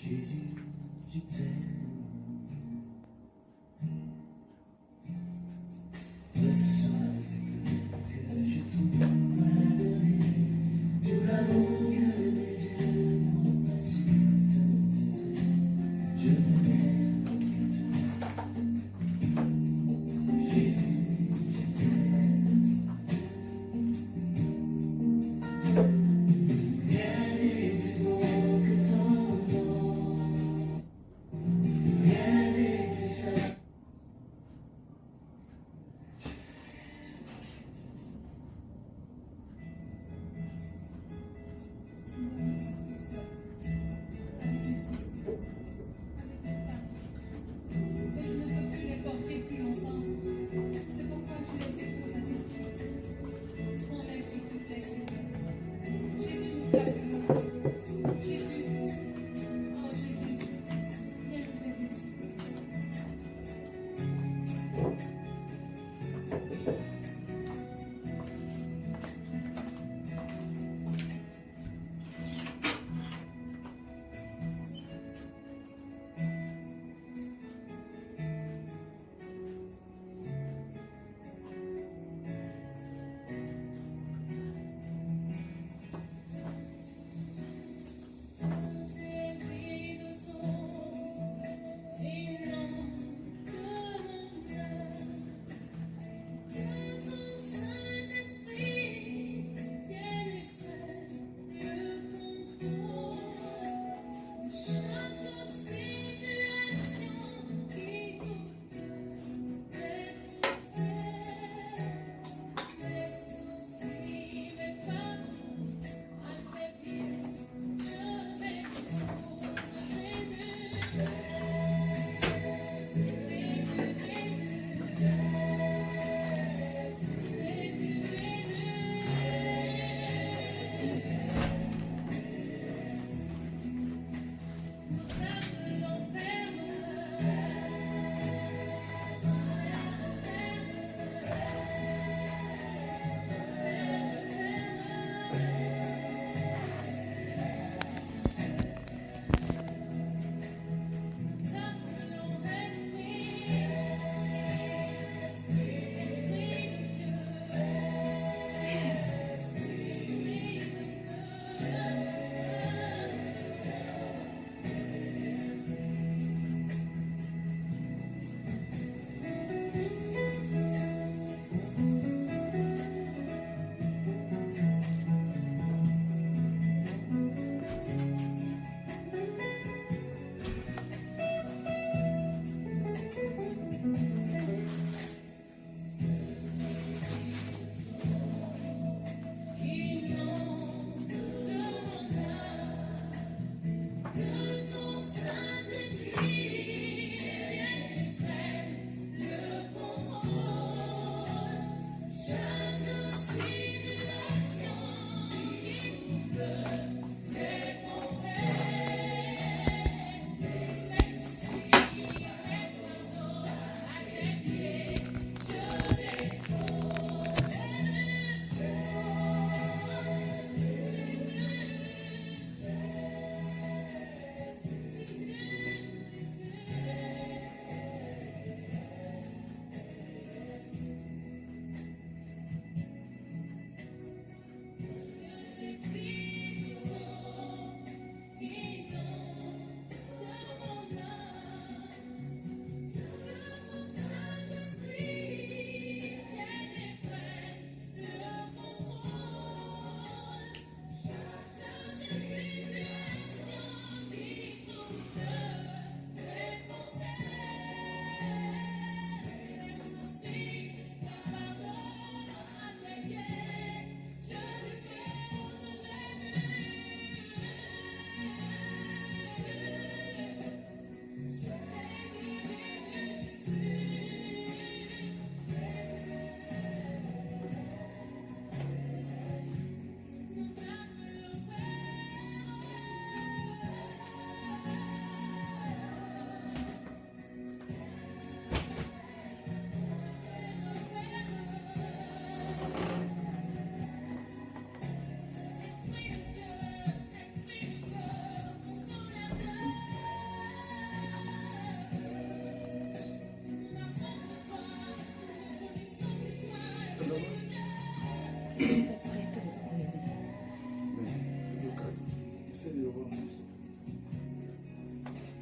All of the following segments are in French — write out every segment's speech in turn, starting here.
Jésus, je t'aime. Le soir que je trouverai de lui, tout l'amour que mes yeux n'ont pas su te montrer. Je ne t'aime que toi. Jésus, je t'aime. Rien n'est plus beau que ton nom.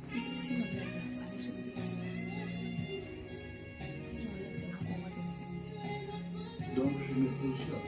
Si j'enlève ça, je me dis. Si j'enlève ces drapeaux, on va dire. Donc je me positionne.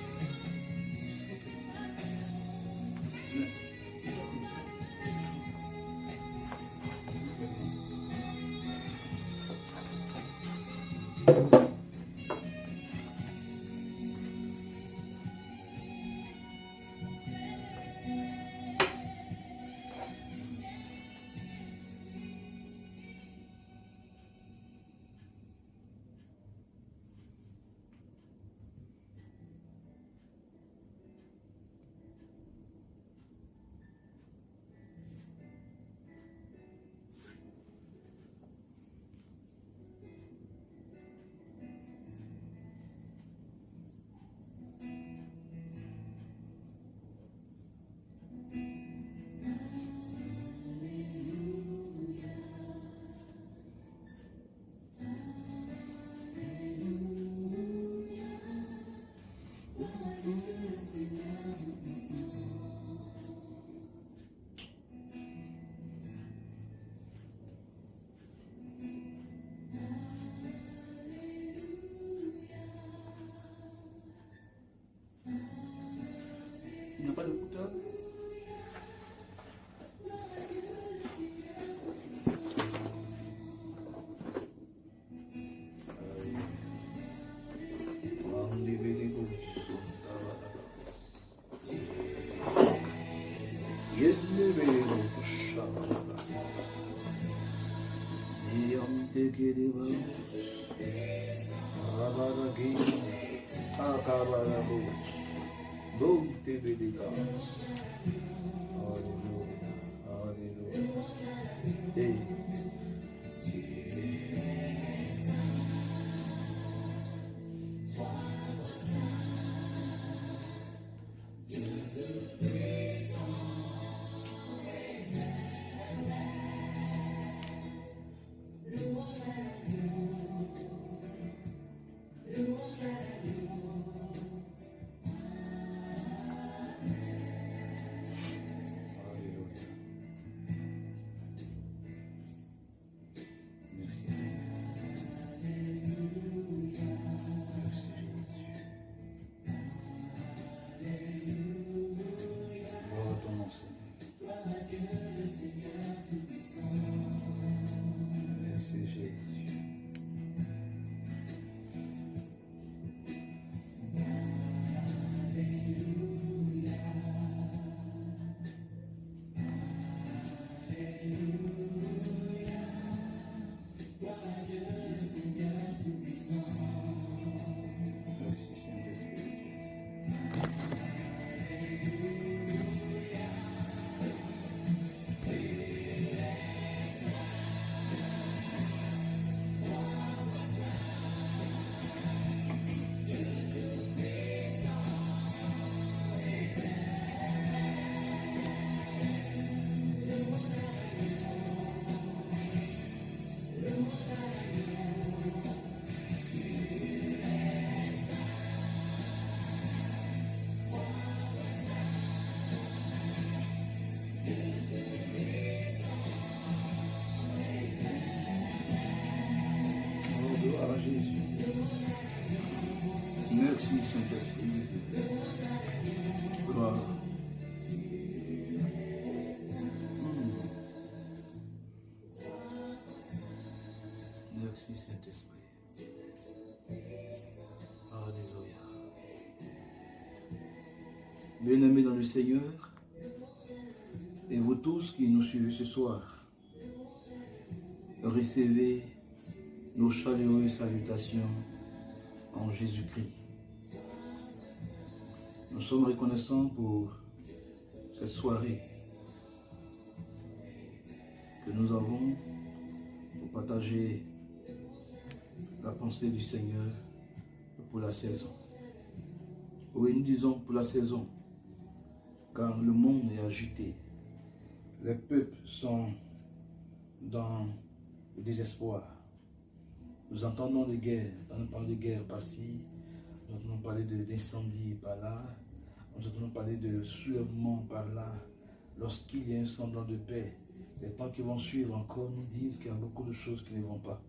Il n'y a pas de couteau. Merci Saint-Esprit. Gloire. Merci Saint-Esprit. Alléluia. Bien-aimés dans le Seigneur, et vous tous qui nous suivez ce soir, recevez nos chaleureuses salutations en Jésus-Christ. Nous sommes reconnaissants pour cette soirée que nous avons pour partager la pensée du Seigneur pour la saison. Oui, nous disons pour la saison, car le monde est agité. Les peuples sont dans le désespoir. Nous entendons des guerres, nous entendons parler de guerres par-ci, nous entendons parler d'incendies par-là, nous entendons parler de soulèvements par-là. lorsqu'il y a un semblant de paix, les temps qui vont suivre encore nous disent qu'il y a beaucoup de choses qui ne vont pas.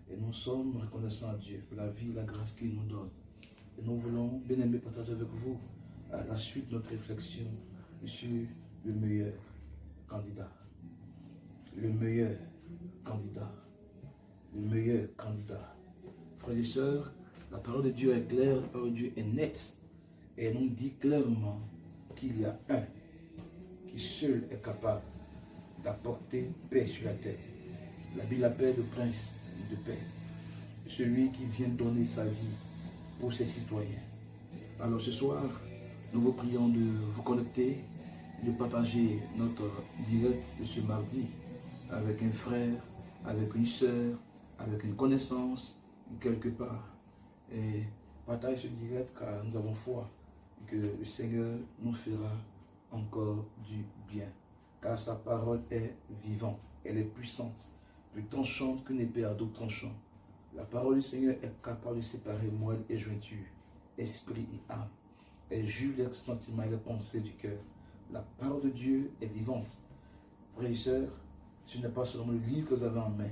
Et nous sommes reconnaissants à Dieu pour la vie, la grâce qu'il nous donne. Et nous voulons, bien aimé, partager avec vous à la suite de notre réflexion sur le meilleur candidat. Le meilleur candidat. Le meilleur candidat. Frères et sœurs, la parole de Dieu est claire, la parole de Dieu est nette. Et elle nous dit clairement qu'il y a un qui seul est capable d'apporter paix sur la terre. La Bible appelle le prince de paix. Celui qui vient donner sa vie pour ses citoyens. Alors ce soir, nous vous prions de vous connecter, de partager notre direct de ce mardi avec un frère, avec une sœur, avec une connaissance, quelque part. Et partage ce direct car nous avons foi que le Seigneur nous fera encore du bien. Car sa parole est vivante, elle est puissante, plus tranchante qu'une épée à double tranchant. La parole du Seigneur est capable de séparer moelle et jointure, esprit et âme. Elle juge les sentiments et les pensées du cœur. La parole de Dieu est vivante. Frères et sœurs, ce n'est pas seulement le livre que vous avez en main.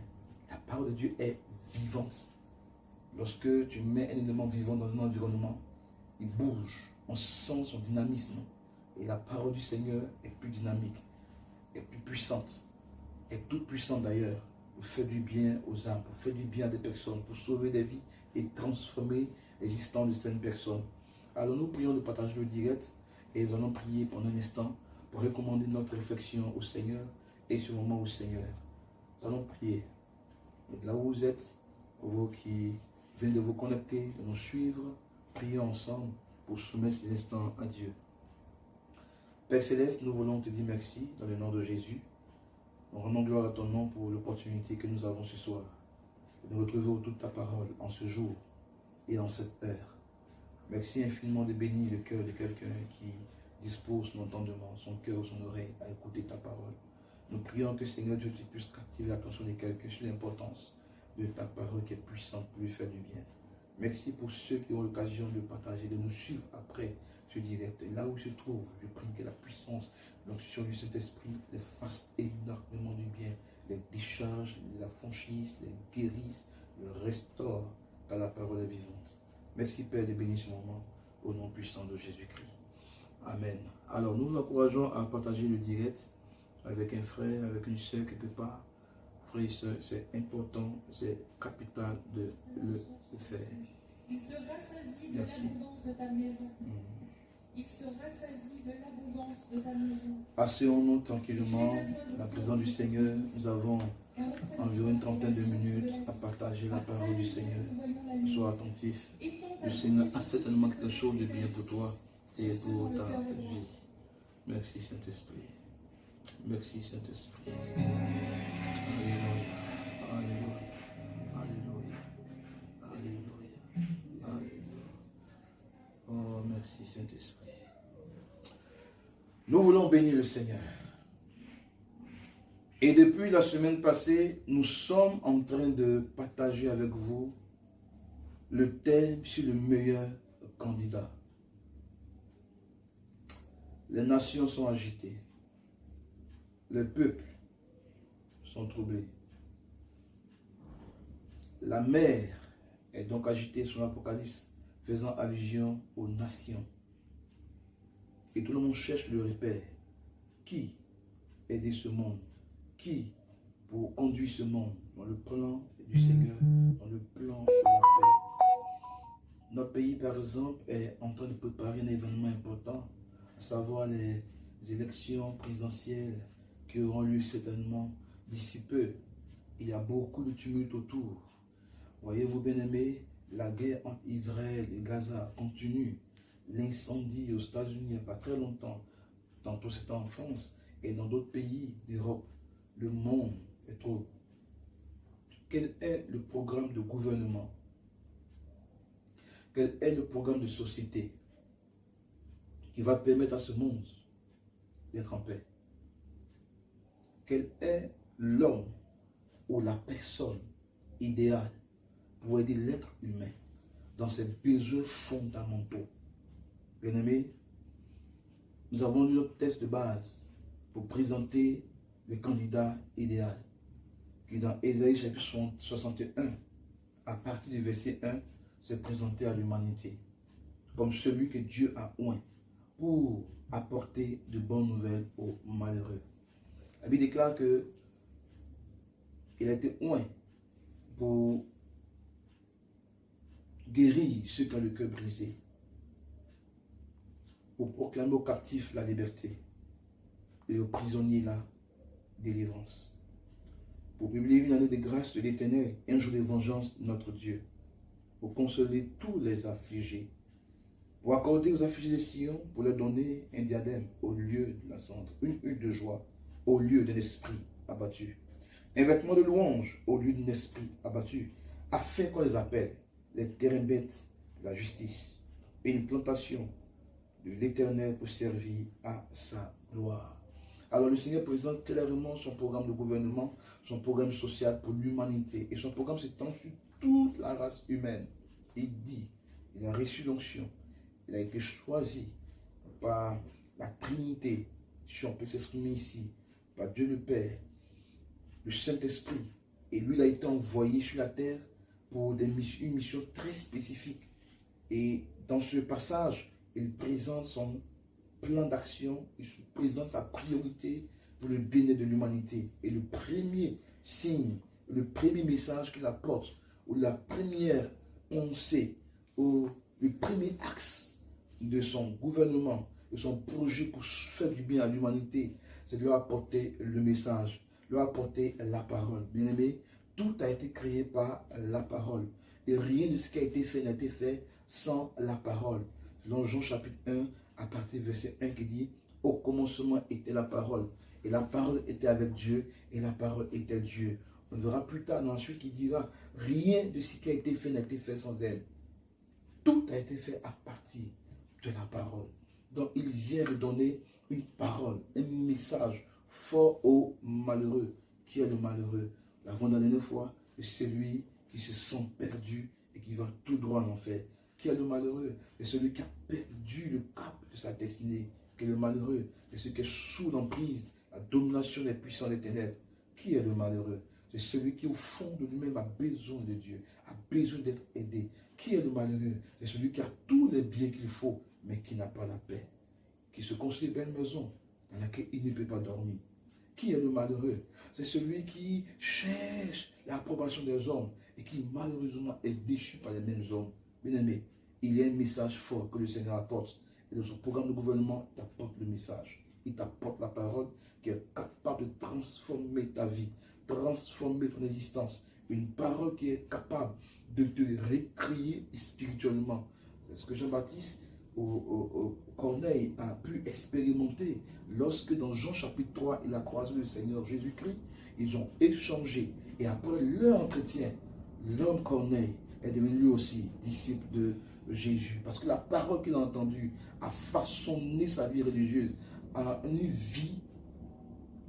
La parole de Dieu est vivante. Lorsque tu mets un élément vivant dans un environnement, il bouge. On sent son dynamisme. Et la parole du Seigneur est plus dynamique, est plus puissante, est toute puissante d'ailleurs, pour faire du bien aux âmes, pour faire du bien à des personnes, pour sauver des vies et transformer l'existence de certaines personnes. Alors nous prions de partager le direct et nous allons prier pendant un instant pour recommander notre réflexion au Seigneur et ce moment au Seigneur. Nous allons prier. Donc là où vous êtes, vous qui venez de vous connecter, de nous suivre, prions ensemble pour soumettre ces instants à Dieu. Père Céleste, nous voulons te dire merci dans le nom de Jésus. Nous rendons gloire à ton nom pour l'opportunité que nous avons ce soir de retrouver autour de ta parole en ce jour et en cette heure. Merci infiniment de bénir le cœur de quelqu'un qui dispose son entendement, son cœur ou son oreille à écouter ta parole. Nous prions que Seigneur Dieu, tu puisses captiver l'attention de quelqu'un sur l'importance de ta parole qui est puissante pour lui faire du bien. Merci pour ceux qui ont l'occasion de partager, de nous suivre après ce direct. Et là où je trouve, je prie que la puissance, l'onction du Saint-Esprit les fasse énormément du bien, les décharge, les affranchisse, les guérisse, les restaure, car la parole est vivante. Merci Père de bénir ce moment au nom puissant de Jésus-Christ. Amen. Alors nous vous encourageons à partager le direct avec un frère, avec une soeur quelque part. Frères et sœurs, c'est important, c'est capital de le faire. Il se rassasie de l'abondance de ta maison. Il se rassasie de l'abondance de ta maison. Asseyons-nous tranquillement dans la présence du Seigneur. Nous avons environ une trentaine de minutes à partager la parole du Seigneur. Sois attentif. Le Seigneur a certainement quelque chose de bien pour toi et pour ta vie. Merci Saint-Esprit. Merci Saint-Esprit. Alléluia. Alléluia. Alléluia. Alléluia. Alléluia. Oh, merci Saint-Esprit. Nous voulons bénir le Seigneur. Et depuis la semaine passée, nous sommes en train de partager avec vous le thème sur le meilleur candidat. Les nations sont agitées. Les peuples sont troublés. La mer est donc agitée sur l'Apocalypse, faisant allusion aux nations. Et tout le monde cherche le repère. Qui aider ce monde? Qui pour conduire ce monde dans le plan du Seigneur, dans le plan de la paix? Notre pays, par exemple, est en train de préparer un événement important, à savoir les élections présidentielles qui auront lieu certainement d'ici peu. Il y a beaucoup de tumulte autour. Voyez-vous, bien-aimés, la guerre entre Israël et Gaza continue. L'incendie aux États-Unis il n'y a pas très longtemps, tantôt c'était en France et dans d'autres pays d'Europe. Le monde est trop. Quel est le programme de gouvernement? Quel est le programme de société qui va permettre à ce monde d'être en paix? Quel est l'homme ou la personne idéale pour aider l'être humain dans ses besoins fondamentaux? Bien-aimés, nous avons lu notre texte de base pour présenter le candidat idéal qui dans Ésaïe chapitre 61, à partir du verset 1, s'est présenté à l'humanité comme celui que Dieu a oint pour apporter de bonnes nouvelles aux malheureux. La Bible déclare que il a été oint pour guérir ceux qui ont le cœur brisé, pour proclamer aux captifs la liberté et aux prisonniers la délivrance, pour publier une année de grâce de l'Éternel et un jour de vengeance de notre Dieu, pour consoler tous les affligés, pour accorder aux affligés de Sion, pour leur donner un diadème au lieu de la cendre, une huile de joie au lieu d'un esprit abattu, un vêtement de louange au lieu d'un esprit abattu, afin qu'on les appelle les terrains bêtes de la justice et une plantation de l'Éternel pour servir à sa gloire. Alors le Seigneur présente clairement son programme de gouvernement, son programme social pour l'humanité. Et son programme s'étend sur toute la race humaine. Il dit, il a reçu l'onction, il a été choisi par la Trinité, si on peut s'exprimer ici, par Dieu le Père, le Saint-Esprit. Et lui, il a été envoyé sur la terre pour une mission très spécifique. Et dans ce passage, il présente son plan d'action, il présente sa priorité pour le bien-être de l'humanité. Et le premier signe, le premier message qu'il apporte, ou la première pensée, ou le premier axe de son gouvernement, de son projet pour faire du bien à l'humanité, c'est de leur apporter le message, leur apporter la parole. Bien aimé, tout a été créé par la parole. Et rien de ce qui a été fait n'a été fait sans la parole. Dans Jean chapitre 1, à partir du verset 1 qui dit, au commencement était la parole, et la parole était avec Dieu, et la parole était Dieu. On verra plus tard dans la suite qui dira, rien de ce qui a été fait n'a été fait sans elle. Tout a été fait à partir de la parole. Donc il vient de donner une parole, un message fort aux malheureux. Qui est le malheureux? L'avant la dernière fois, c'est celui qui se sent perdu et qui va tout droit en enfer. Qui est le malheureux? C'est celui qui a perdu le cap de sa destinée. Qui est le malheureux? C'est celui qui est sous l'emprise, la domination des puissants des ténèbres. Qui est le malheureux? C'est celui qui au fond de lui-même a besoin de Dieu, a besoin d'être aidé. Qui est le malheureux? C'est celui qui a tous les biens qu'il faut, mais qui n'a pas la paix. Qui se construit une belle maison dans laquelle il ne peut pas dormir. Qui est le malheureux? C'est celui qui cherche l'approbation des hommes et qui malheureusement est déchu par les mêmes hommes. Bien aimé, il y a un message fort que le Seigneur apporte. Et dans son programme de gouvernement, il t'apporte le message. Il t'apporte la parole qui est capable de transformer ta vie, transformer ton existence. Une parole qui est capable de te récréer spirituellement. C'est ce que Jean-Baptiste Corneille a pu expérimenter lorsque dans Jean chapitre 3, il a croisé le Seigneur Jésus-Christ. Ils ont échangé. Et après leur entretien, l'homme Corneille est devenu lui aussi disciple de Jésus. Parce que la parole qu'il a entendue a façonné sa vie religieuse à une vie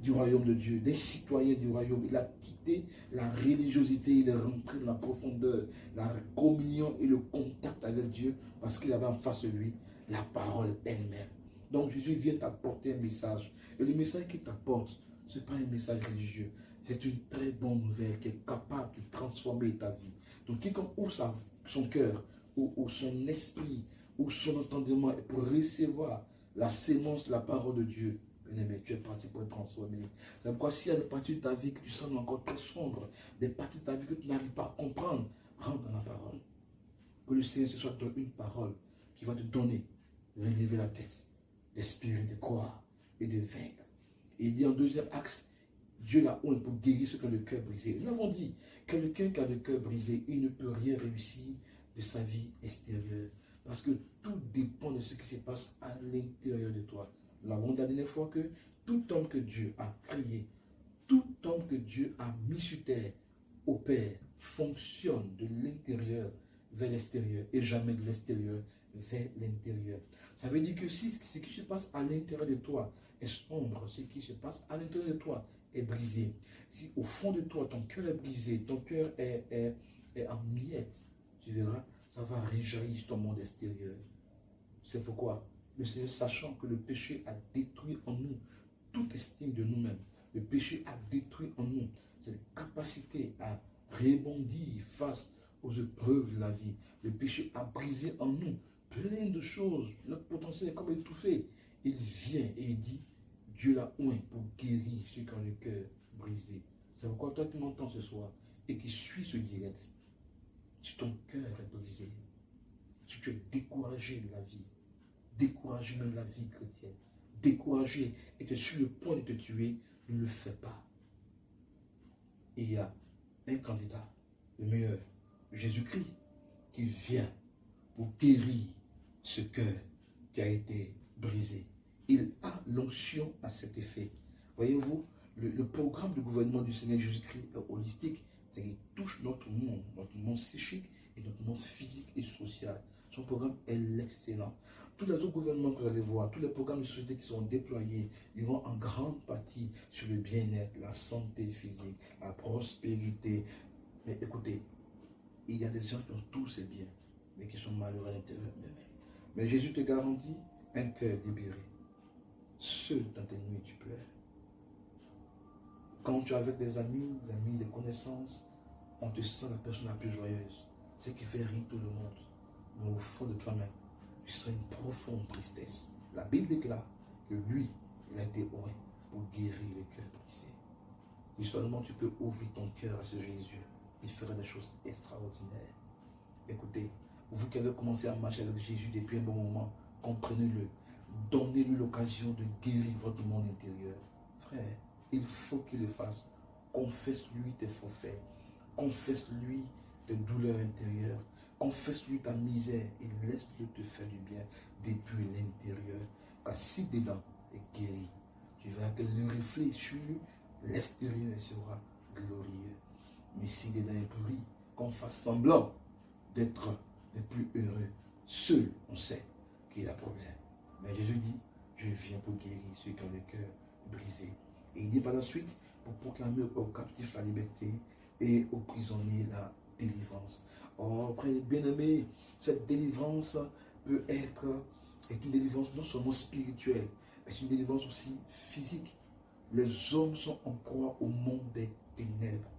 du royaume de Dieu, des citoyens du royaume. Il a quitté la religiosité, il est rentré dans la profondeur, la communion et le contact avec Dieu parce qu'il avait en face de lui la parole elle-même. Donc Jésus vient t'apporter un message. Et le message qu'il t'apporte, ce n'est pas un message religieux. C'est une très bonne nouvelle qui est capable de transformer ta vie. Donc quiconque ouvre son cœur, ou son esprit, ou son entendement pour recevoir la sémence de la parole de Dieu, mais tu es parti pour être transformé. C'est pourquoi s'il y a des parties de ta vie que tu sens encore très sombres, des parties de ta vie que tu n'arrives pas à comprendre, rentre dans la parole. Que le Seigneur ce soit une parole qui va te donner de relever la tête, d'espérer, de croire et de vaincre. Et il dit en deuxième axe, Dieu l'a honte pour guérir ceux qui ont le cœur brisé. Nous avons dit, quelqu'un qui a le cœur brisé, il ne peut rien réussir de sa vie extérieure. Parce que tout dépend de ce qui se passe à l'intérieur de toi. Nous l'avons dit la dernière fois que tout homme que Dieu a créé, tout homme que Dieu a mis sur terre, opère, fonctionne de l'intérieur vers l'extérieur et jamais de l'extérieur vers l'intérieur. Ça veut dire que si ce qui se passe à l'intérieur de toi est sombre, ce qui se passe à l'intérieur de toi est brisé, si au fond de toi ton cœur est brisé, ton cœur est en miettes, tu verras, ça va réjaillir sur ton monde extérieur. C'est pourquoi le Seigneur, sachant que le péché a détruit en nous toute estime de nous-mêmes. Le péché a détruit en nous cette capacité à rebondir face aux épreuves de la vie. Le péché a brisé en nous plein de choses. Notre potentiel est comme étouffé. Il vient et il dit, Dieu l'a oint pour guérir ceux qui ont le cœur brisé. C'est pourquoi toi qui m'entends ce soir et qui suis ce direct, si ton cœur est brisé, si tu es découragé de la vie, découragé même de la vie chrétienne, découragé et tu es sur le point de te tuer, ne le fais pas. Et il y a un candidat, le meilleur, Jésus-Christ, qui vient pour guérir ce cœur qui a été brisé. Il a l'onction à cet effet. Voyez-vous, le programme de gouvernement du Seigneur Jésus-Christ est holistique, c'est qu'il touche notre monde psychique et notre monde physique et social. Son programme est l'excellent. Tous les autres gouvernements que vous allez voir, tous les programmes de société qui sont déployés, ils vont en grande partie sur le bien-être, la santé physique, la prospérité. Mais écoutez, il y a des gens qui ont tous ces biens, mais qui sont malheureux à l'intérieur d'eux-mêmes. Mais Jésus te garantit un cœur libéré. Seul dans tes nuits tu pleures. Quand tu es avec des amis, des connaissances, on te sent la personne la plus joyeuse. Ce qui fait rire tout le monde. Mais au fond de toi-même, tu sens une profonde tristesse. La Bible déclare que lui, il a été oint pour guérir le cœur brisé. Et seulement tu peux ouvrir ton cœur à ce Jésus. Il fera des choses extraordinaires. Écoutez, vous qui avez commencé à marcher avec Jésus depuis un bon moment, comprenez-le. Donnez-lui l'occasion de guérir votre monde intérieur. Frère, il faut qu'il le fasse. Confesse-lui tes forfaits. Confesse-lui tes douleurs intérieures. Confesse-lui ta misère et laisse-le te faire du bien depuis l'intérieur. Car si dedans est guéri, tu verras que le reflet sur l'extérieur sera glorieux. Mais si dedans est pourri, qu'on fasse semblant d'être les plus heureux, seul on sait qu'il y a problème. Mais Jésus dit, je viens pour guérir ceux qui ont le cœur brisé. Et il dit par la suite, pour proclamer aux captifs la liberté et aux prisonniers la délivrance. Oh, bien-aimé, cette délivrance peut être une délivrance non seulement spirituelle, mais c'est une délivrance aussi physique. Les hommes sont en proie au monde des ténèbres.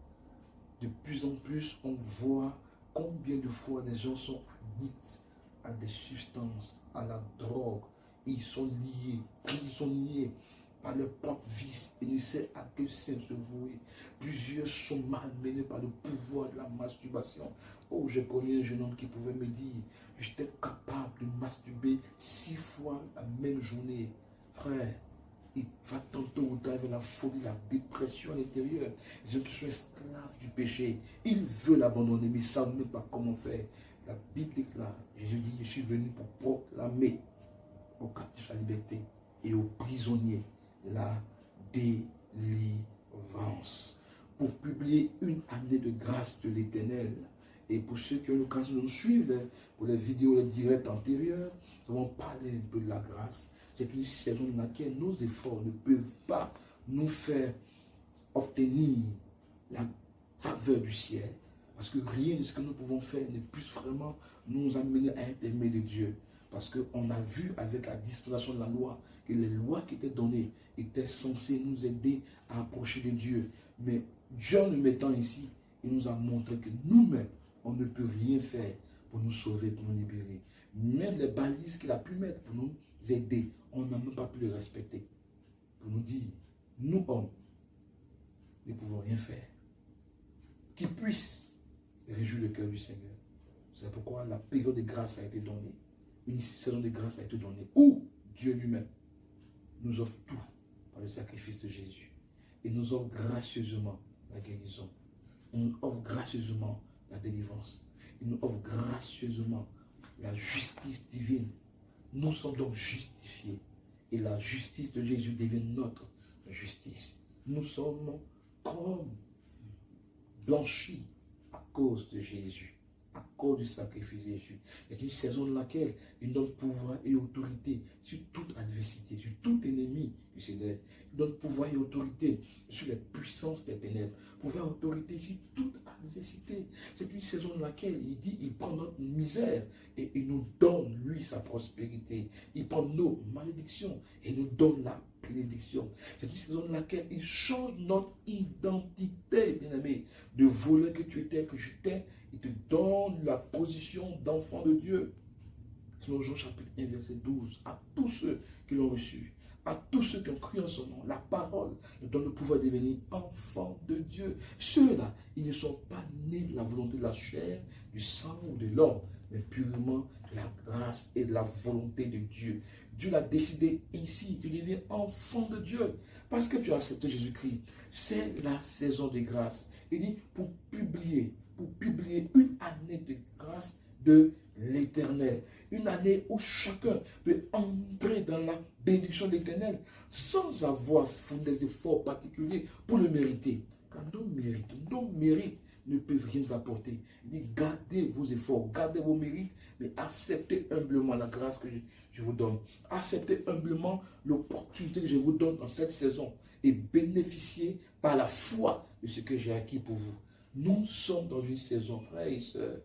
De plus en plus, on voit combien de fois des gens sont addicts à des substances, à la drogue. Ils sont liés, prisonniers par leur propre vice et ne savent à quel sein se vouer. Plusieurs sont malmenés par le pouvoir de la masturbation. Oh, j'ai connu un jeune homme qui pouvait me dire, j'étais capable de masturber 6 fois la même journée. Frère, il va tantôt ou tard vers la folie, la dépression à l'intérieur. Les gens qui sont esclaves du péché, ils veulent abandonner, mais ils ne savent même pas comment faire. La Bible déclare, Jésus dit, je suis venu pour proclamer aux captifs la liberté et aux prisonniers la délivrance. Pour publier une année de grâce de l'Éternel. Et pour ceux qui ont l'occasion de nous suivre, pour les vidéos, les directs antérieurs, nous avons parlé un peu de la grâce. C'est une saison dans laquelle nos efforts ne peuvent pas nous faire obtenir la faveur du ciel. Parce que rien de ce que nous pouvons faire ne puisse vraiment nous amener à être aimés de Dieu. Parce qu'on a vu avec la dispensation de la loi que les lois qui étaient données étaient censées nous aider à approcher de Dieu. Mais Dieu, en nous mettant ici, il nous a montré que nous-mêmes, on ne peut rien faire pour nous sauver, pour nous libérer. Même les balises qu'il a pu mettre pour nous aider, on n'a même pas pu les respecter. Pour nous dire, nous hommes, ne pouvons rien faire qui puisse réjouir le cœur du Seigneur. C'est pourquoi la période de grâce a été donnée. Une saison de grâce a été donnée. Où Dieu lui-même nous offre tout par le sacrifice de Jésus. Il nous offre gracieusement la guérison. Il nous offre gracieusement la délivrance. Il nous offre gracieusement la justice divine. Nous sommes donc justifiés. Et la justice de Jésus devient notre justice. Nous sommes comme blanchis à cause de Jésus. À cause du sacrifice de Jésus. C'est une saison dans laquelle il donne pouvoir et autorité sur toute adversité, sur tout ennemi qui s'élève. Il donne pouvoir et autorité sur les puissances des ténèbres. Pouvoir et autorité sur toute adversité. C'est une saison dans laquelle il dit, il prend notre misère et il nous donne, lui, sa prospérité. Il prend nos malédictions et nous donne la bénédiction. C'est une saison dans laquelle il change notre identité, bien-aimé. De voleur que tu étais, que j'étais, il te donne la position d'enfant de Dieu. Selon Jean chapitre 1, verset 12, à tous ceux qui l'ont reçu, à tous ceux qui ont cru en son nom, la parole leur donne le pouvoir de devenir enfants de Dieu. Ceux-là, ils ne sont pas nés de la volonté de la chair, du sang ou de l'homme, mais purement de la grâce et de la volonté de Dieu. Dieu l'a décidé ici, tu deviens enfant de Dieu, parce que tu as accepté Jésus-Christ. C'est la saison de grâce. Il dit, pour publier une année de grâce de l'Éternel. Une année où chacun peut entrer dans la bénédiction de l'Éternel sans avoir fait des efforts particuliers pour le mériter. Car nos mérites ne peuvent rien nous apporter. Il dit, gardez vos efforts, gardez vos mérites, mais acceptez humblement la grâce que je vous donne. Acceptez humblement l'opportunité que je vous donne dans cette saison et bénéficiez par la foi de ce que j'ai acquis pour vous. Nous sommes dans une saison, frères et sœurs.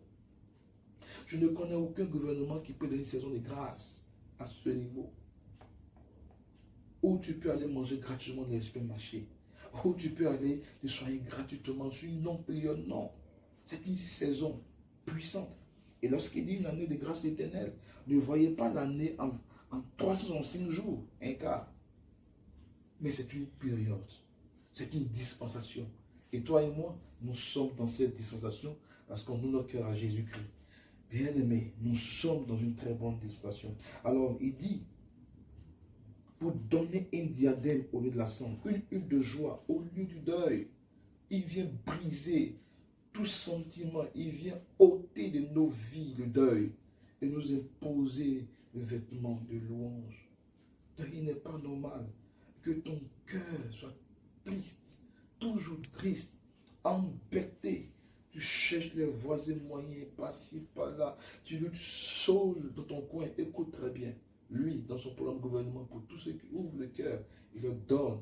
Je ne connais aucun gouvernement qui peut donner une saison de grâce à ce niveau. Où tu peux aller manger gratuitement dans les supermarchés. Où tu peux aller te soigner gratuitement sur une longue période. Non. C'est une saison puissante. Et lorsqu'il dit une année de grâce éternelle, ne voyez pas l'année en 365 jours, un quart. Mais c'est une période. C'est une dispensation. Et toi et moi, nous sommes dans cette dispensation parce qu'on ouvre notre cœur à Jésus-Christ. Bien-aimés, nous sommes dans une très bonne dispensation. Alors, il dit, pour donner un diadème au lieu de la cendre, une huile de joie au lieu du deuil, il vient briser tout sentiment, il vient ôter de nos vies le deuil et nous imposer le vêtement de louange. Donc, il n'est pas normal que ton cœur soit triste, toujours triste, embêté. Tu cherches les voisins moyens, par-ci, par-là. Tu luttes seul dans ton coin. Écoute très bien. Lui, dans son programme gouvernement, pour tous ceux qui ouvrent le cœur, il leur donne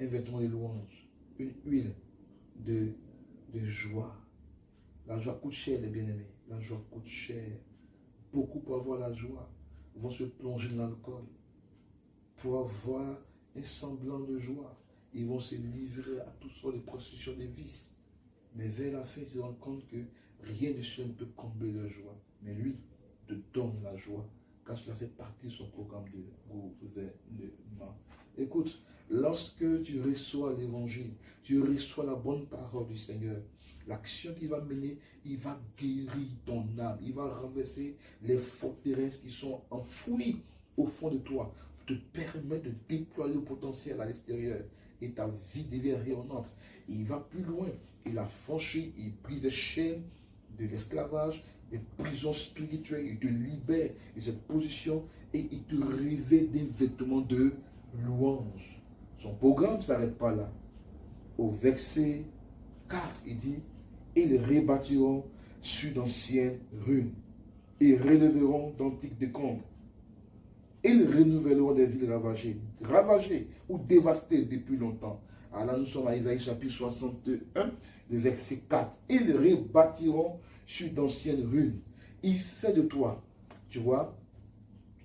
un vêtement de louange, une huile de joie. La joie coûte cher, les bien-aimés. La joie coûte cher. Beaucoup pour avoir la joie vont se plonger dans l'alcool. Pour avoir un semblant de joie, ils vont se livrer à toutes sortes de prostitution, de vices. Mais vers la fin, ils se rendent compte que rien de cela ne peut combler leur joie. Mais lui te donne la joie, car cela fait partie de son programme de gouvernement. Écoute, lorsque tu reçois l'évangile, tu reçois la bonne parole du Seigneur, l'action qu'il va mener, il va guérir ton âme, il va renverser les forteresses qui sont enfouies au fond de toi, te permettre de déployer le potentiel à l'extérieur. Et ta vie devient rayonnante. Et il va plus loin. Il a franchi, il brise des chaînes de l'esclavage, des prisons spirituelles. Il te libère de cette position et il te revêt des vêtements de louange. Son programme ne s'arrête pas là. Au verset 4, il dit, ils rebâtiront sur d'anciennes ruines et relèveront d'antiques décombres. Ils renouvelleront des villes ravagées ou dévastées depuis longtemps. Alors là, nous sommes à Isaïe chapitre 61, le verset 4. Ils rebâtiront sur d'anciennes ruines. Il fait de toi, tu vois,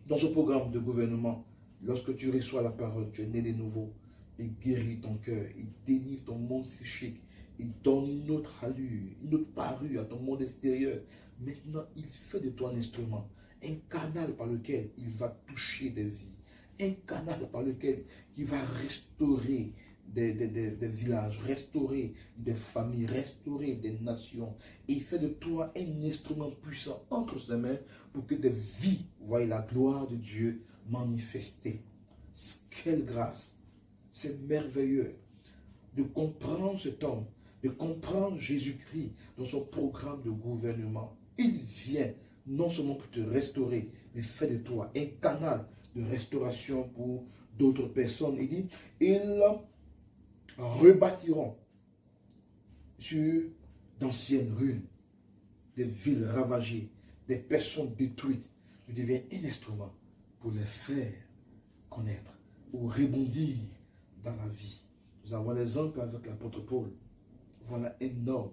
dans ce programme de gouvernement, lorsque tu reçois la parole, tu es né de nouveau. Il guérit ton cœur, il délivre ton monde psychique, il donne une autre allure, une autre parure à ton monde extérieur. Maintenant, il fait de toi un instrument. Un canal par lequel il va toucher des vies. Un canal par lequel il va restaurer des villages, restaurer des familles, restaurer des nations. Et il fait de toi un instrument puissant entre ses mains pour que des vies voient la gloire de Dieu manifester. Quelle grâce! C'est merveilleux de comprendre cet homme, de comprendre Jésus-Christ dans son programme de gouvernement. Il vient non seulement pour te restaurer, mais fait de toi un canal de restauration pour d'autres personnes. Il dit, ils rebâtiront sur d'anciennes ruines, des villes ravagées, des personnes détruites. Je deviens un instrument pour les faire connaître ou rebondir dans la vie. Nous avons l'exemple avec l'apôtre Paul. Voilà un homme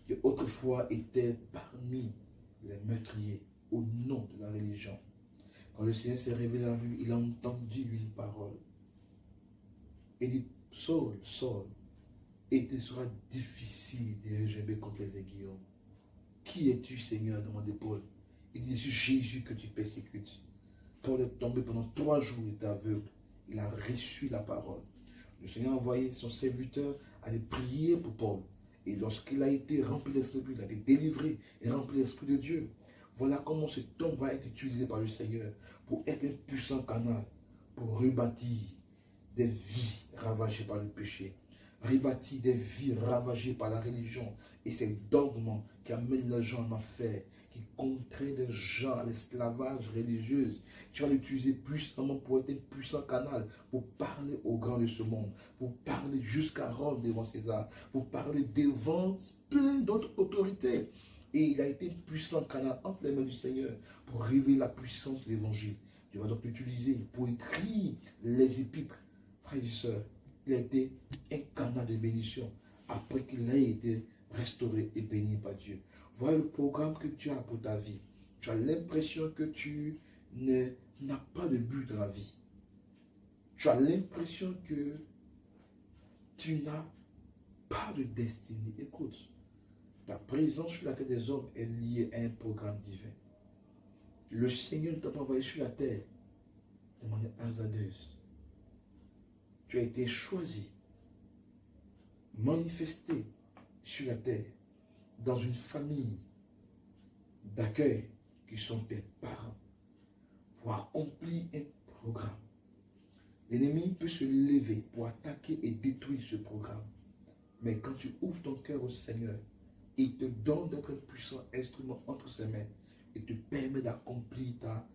qui autrefois était parmi les meurtriers au nom de la religion. Quand le Seigneur s'est révélé à lui, il a entendu une parole. Il dit, Saul, Saul, il te sera difficile de régimer contre les aiguillons. Qui es-tu, Seigneur, demandait Paul. Il dit, c'est Jésus que tu persécutes. Paul est tombé pendant 3 jours, il était aveugle. Il a reçu la parole. Le Seigneur a envoyé son serviteur à aller prier pour Paul. Et lorsqu'il a été rempli d'Esprit, il a été délivré et rempli d'Esprit de Dieu. Voilà comment cet homme va être utilisé par le Seigneur pour être un puissant canal, pour rebâtir des vies ravagées par le péché, rebâtir des vies ravagées par la religion et ces dogmes qui amènent les gens en enfer, qui contraignent des gens à l'esclavage religieux. Tu vas l'utiliser puissamment pour être un puissant canal, pour parler aux grands de ce monde, pour parler jusqu'à Rome devant César, pour parler devant plein d'autres autorités. Et il a été un puissant canal entre les mains du Seigneur pour révéler la puissance de l'évangile. Tu vas donc l'utiliser pour écrire les épîtres. Frères et sœurs, il a été un canal de bénédiction après qu'il ait été restauré et béni par Dieu. Voilà le programme que tu as pour ta vie. Tu as l'impression que tu n'as pas de but dans la vie. Tu as l'impression que tu n'as pas de destinée. Écoute, ta présence sur la terre des hommes est liée à un programme divin. Le Seigneur ne t'a pas envoyé sur la terre de manière hasardeuse. Tu as été choisi, manifesté sur la terre, dans une famille d'accueil qui sont tes parents, pour accomplir un programme. L'ennemi peut se lever pour attaquer et détruire ce programme. Mais quand tu ouvres ton cœur au Seigneur, il te donne d'être un puissant instrument entre ses mains et te permet d'accomplir ta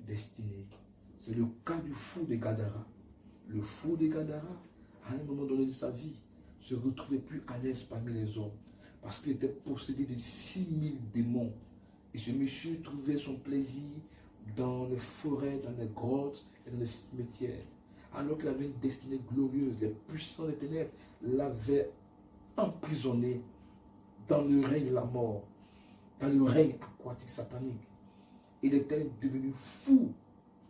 destinée. C'est le cas du fou de Gadara. Le fou de Gadara, à un moment donné de sa vie, se retrouvait plus à l'aise parmi les hommes parce qu'il était possédé de 6000 démons. Et ce monsieur trouvait son plaisir dans les forêts, dans les grottes et dans les cimetières. Alors qu'il avait une destinée glorieuse, les puissants des ténèbres l'avaient emprisonné dans le règne de la mort, dans le règne aquatique satanique. Il était devenu fou.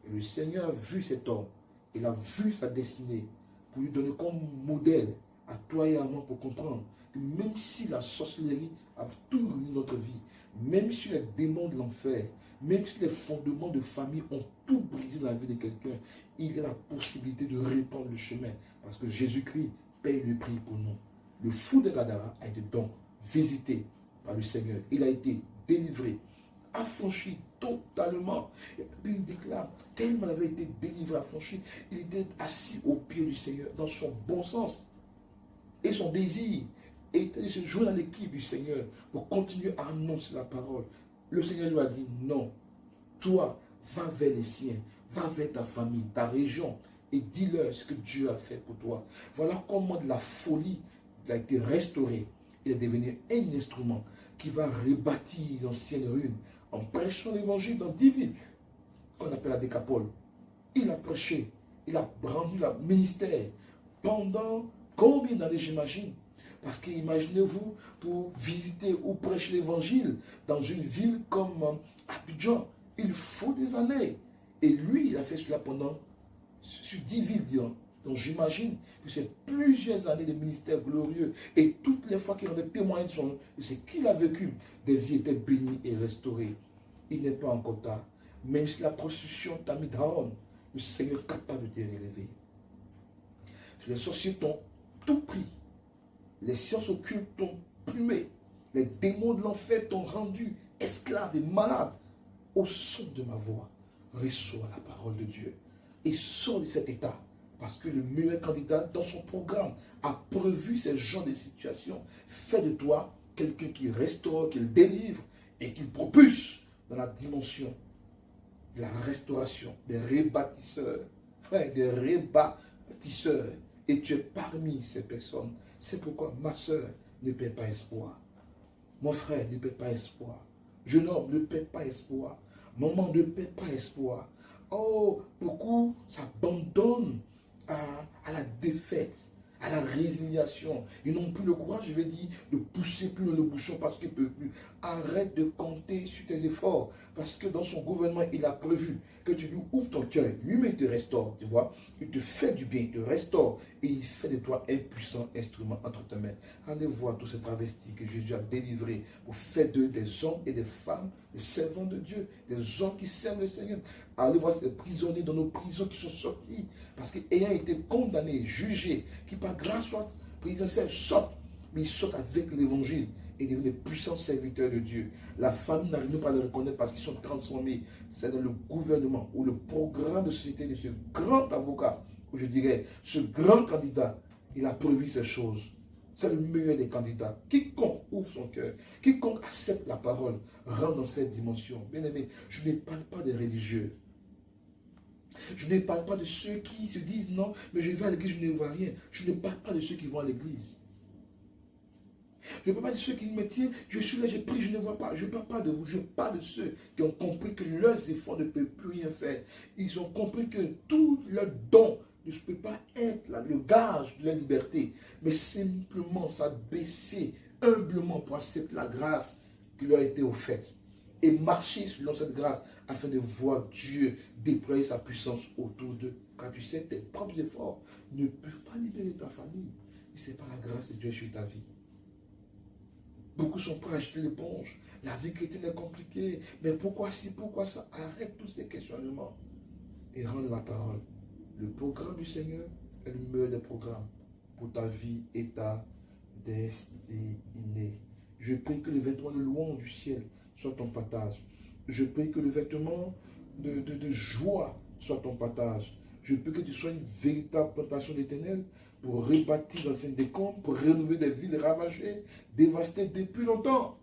Et le Seigneur a vu cet homme. Il a vu sa destinée pour lui donner comme modèle à toi et à moi pour comprendre que même si la sorcellerie a tout ruiné notre vie, même si les démons de l'enfer, même si les fondements de famille ont tout brisé dans la vie de quelqu'un, il y a la possibilité de répandre le chemin parce que Jésus-Christ paye le prix pour nous. Le fou de Gadara a été donc visité par le Seigneur. Il a été délivré, affranchi totalement. Et puis il déclare, tellement il avait été délivré, affranchi, il était assis au pied du Seigneur dans son bon sens et son désir. Et il se joint dans l'équipe du Seigneur pour continuer à annoncer la parole. Le Seigneur lui a dit, non, toi, va vers les siens, va vers ta famille, ta région, et dis-leur ce que Dieu a fait pour toi. Voilà comment de la folie a été restaurée. Il est devenu un instrument qui va rebâtir d'anciennes ruines en prêchant l'évangile dans 10 villes qu'on appelle la Décapole. Il a prêché, il a rendu le ministère pendant combien d'années, j'imagine? Parce qu'imaginez-vous, pour visiter ou prêcher l'évangile dans une ville comme Abidjan, il faut des années. Et lui, il a fait cela pendant sur 10 villes, disons. Donc j'imagine que c'est plusieurs années de ministère glorieux. Et toutes les fois qu'il rendait témoignage de ce qu'il a vécu, des vies étaient bénies et restaurées. Il n'est pas encore tard. Même si la prostitution t'a mis down, le Seigneur est capable de te relever. Les sorciers t'ont tout pris. Les sciences occultes t'ont plumé. Les démons de l'enfer t'ont rendu esclave et malade. Au son de ma voix, reçois la parole de Dieu. Et sors de cet état. Parce que le meilleur candidat dans son programme a prévu ces genres de situations. Fais de toi quelqu'un qui restaure, qui délivre et qui propulse dans la dimension de la restauration, des rebâtisseurs. Frère, des rebâtisseurs. Et tu es parmi ces personnes. C'est pourquoi ma soeur ne perd pas espoir. Mon frère ne perd pas espoir. Jeune homme ne perd pas espoir. Maman ne perd pas espoir. Oh, beaucoup s'abandonnent à la défaite, à la résiliation. Ils n'ont plus le courage, je vais dire, de pousser plus dans le bouchon parce qu'ils ne peuvent plus. Arrête de compter sur tes efforts parce que dans son gouvernement, il a prévu que tu lui ouvres ton cœur. Lui-même te restaure, tu vois. Il te fait du bien, il te restaure et il fait de toi un puissant instrument entre tes mains. Allez voir tous ces travestis que Jésus a délivrés pour faire d'eux des hommes et des femmes, des servants de Dieu, des gens qui servent le Seigneur. Allez voir ces prisonniers dans nos prisons qui sont sortis parce qu'ayant été condamnés, jugés, qui par grâce soit prisonniers, sortent, mais ils sortent avec l'évangile et deviennent des puissants serviteurs de Dieu. La famille n'arrive même pas à les reconnaître parce qu'ils sont transformés. C'est dans le gouvernement ou le programme de société de ce grand avocat, ou je dirais, ce grand candidat, il a prévu ces choses. C'est le meilleur des candidats. Quiconque ouvre son cœur, quiconque accepte la parole, rentre dans cette dimension. Bien aimé, je ne parle pas des religieux. Je ne parle pas de ceux qui se disent non, mais je vais à l'église, je ne vois rien. Je ne parle pas de ceux qui vont à l'église. Je ne parle pas de ceux qui me tiennent, je suis là, je prie, je ne vois pas. Je ne parle pas de vous, je parle de ceux qui ont compris que leurs efforts ne peuvent plus rien faire. Ils ont compris que tout leur don ne peut pas être le gage de la liberté, mais simplement s'abaisser humblement pour accepter la grâce qui leur a été offerte et marcher selon cette grâce afin de voir Dieu déployer sa puissance autour d'eux. Car tu sais, tes propres efforts ne peuvent pas libérer ta famille. Ce n'est pas la grâce de Dieu sur ta vie. Beaucoup sont prêts à jeter l'éponge. La vie chrétienne est compliquée. Mais pourquoi si, pourquoi ça? Arrête tous ces questionnements et rends la parole. Le programme du Seigneur est le meilleur des programmes pour ta vie et ta destinée. Je prie que le vêtement de louange du ciel soit ton partage. Je prie que le vêtement de joie soit ton partage. Je prie que tu sois une véritable plantation d'Éternel pour rebâtir l'ancienne décombres, pour rénover des villes ravagées, dévastées depuis longtemps.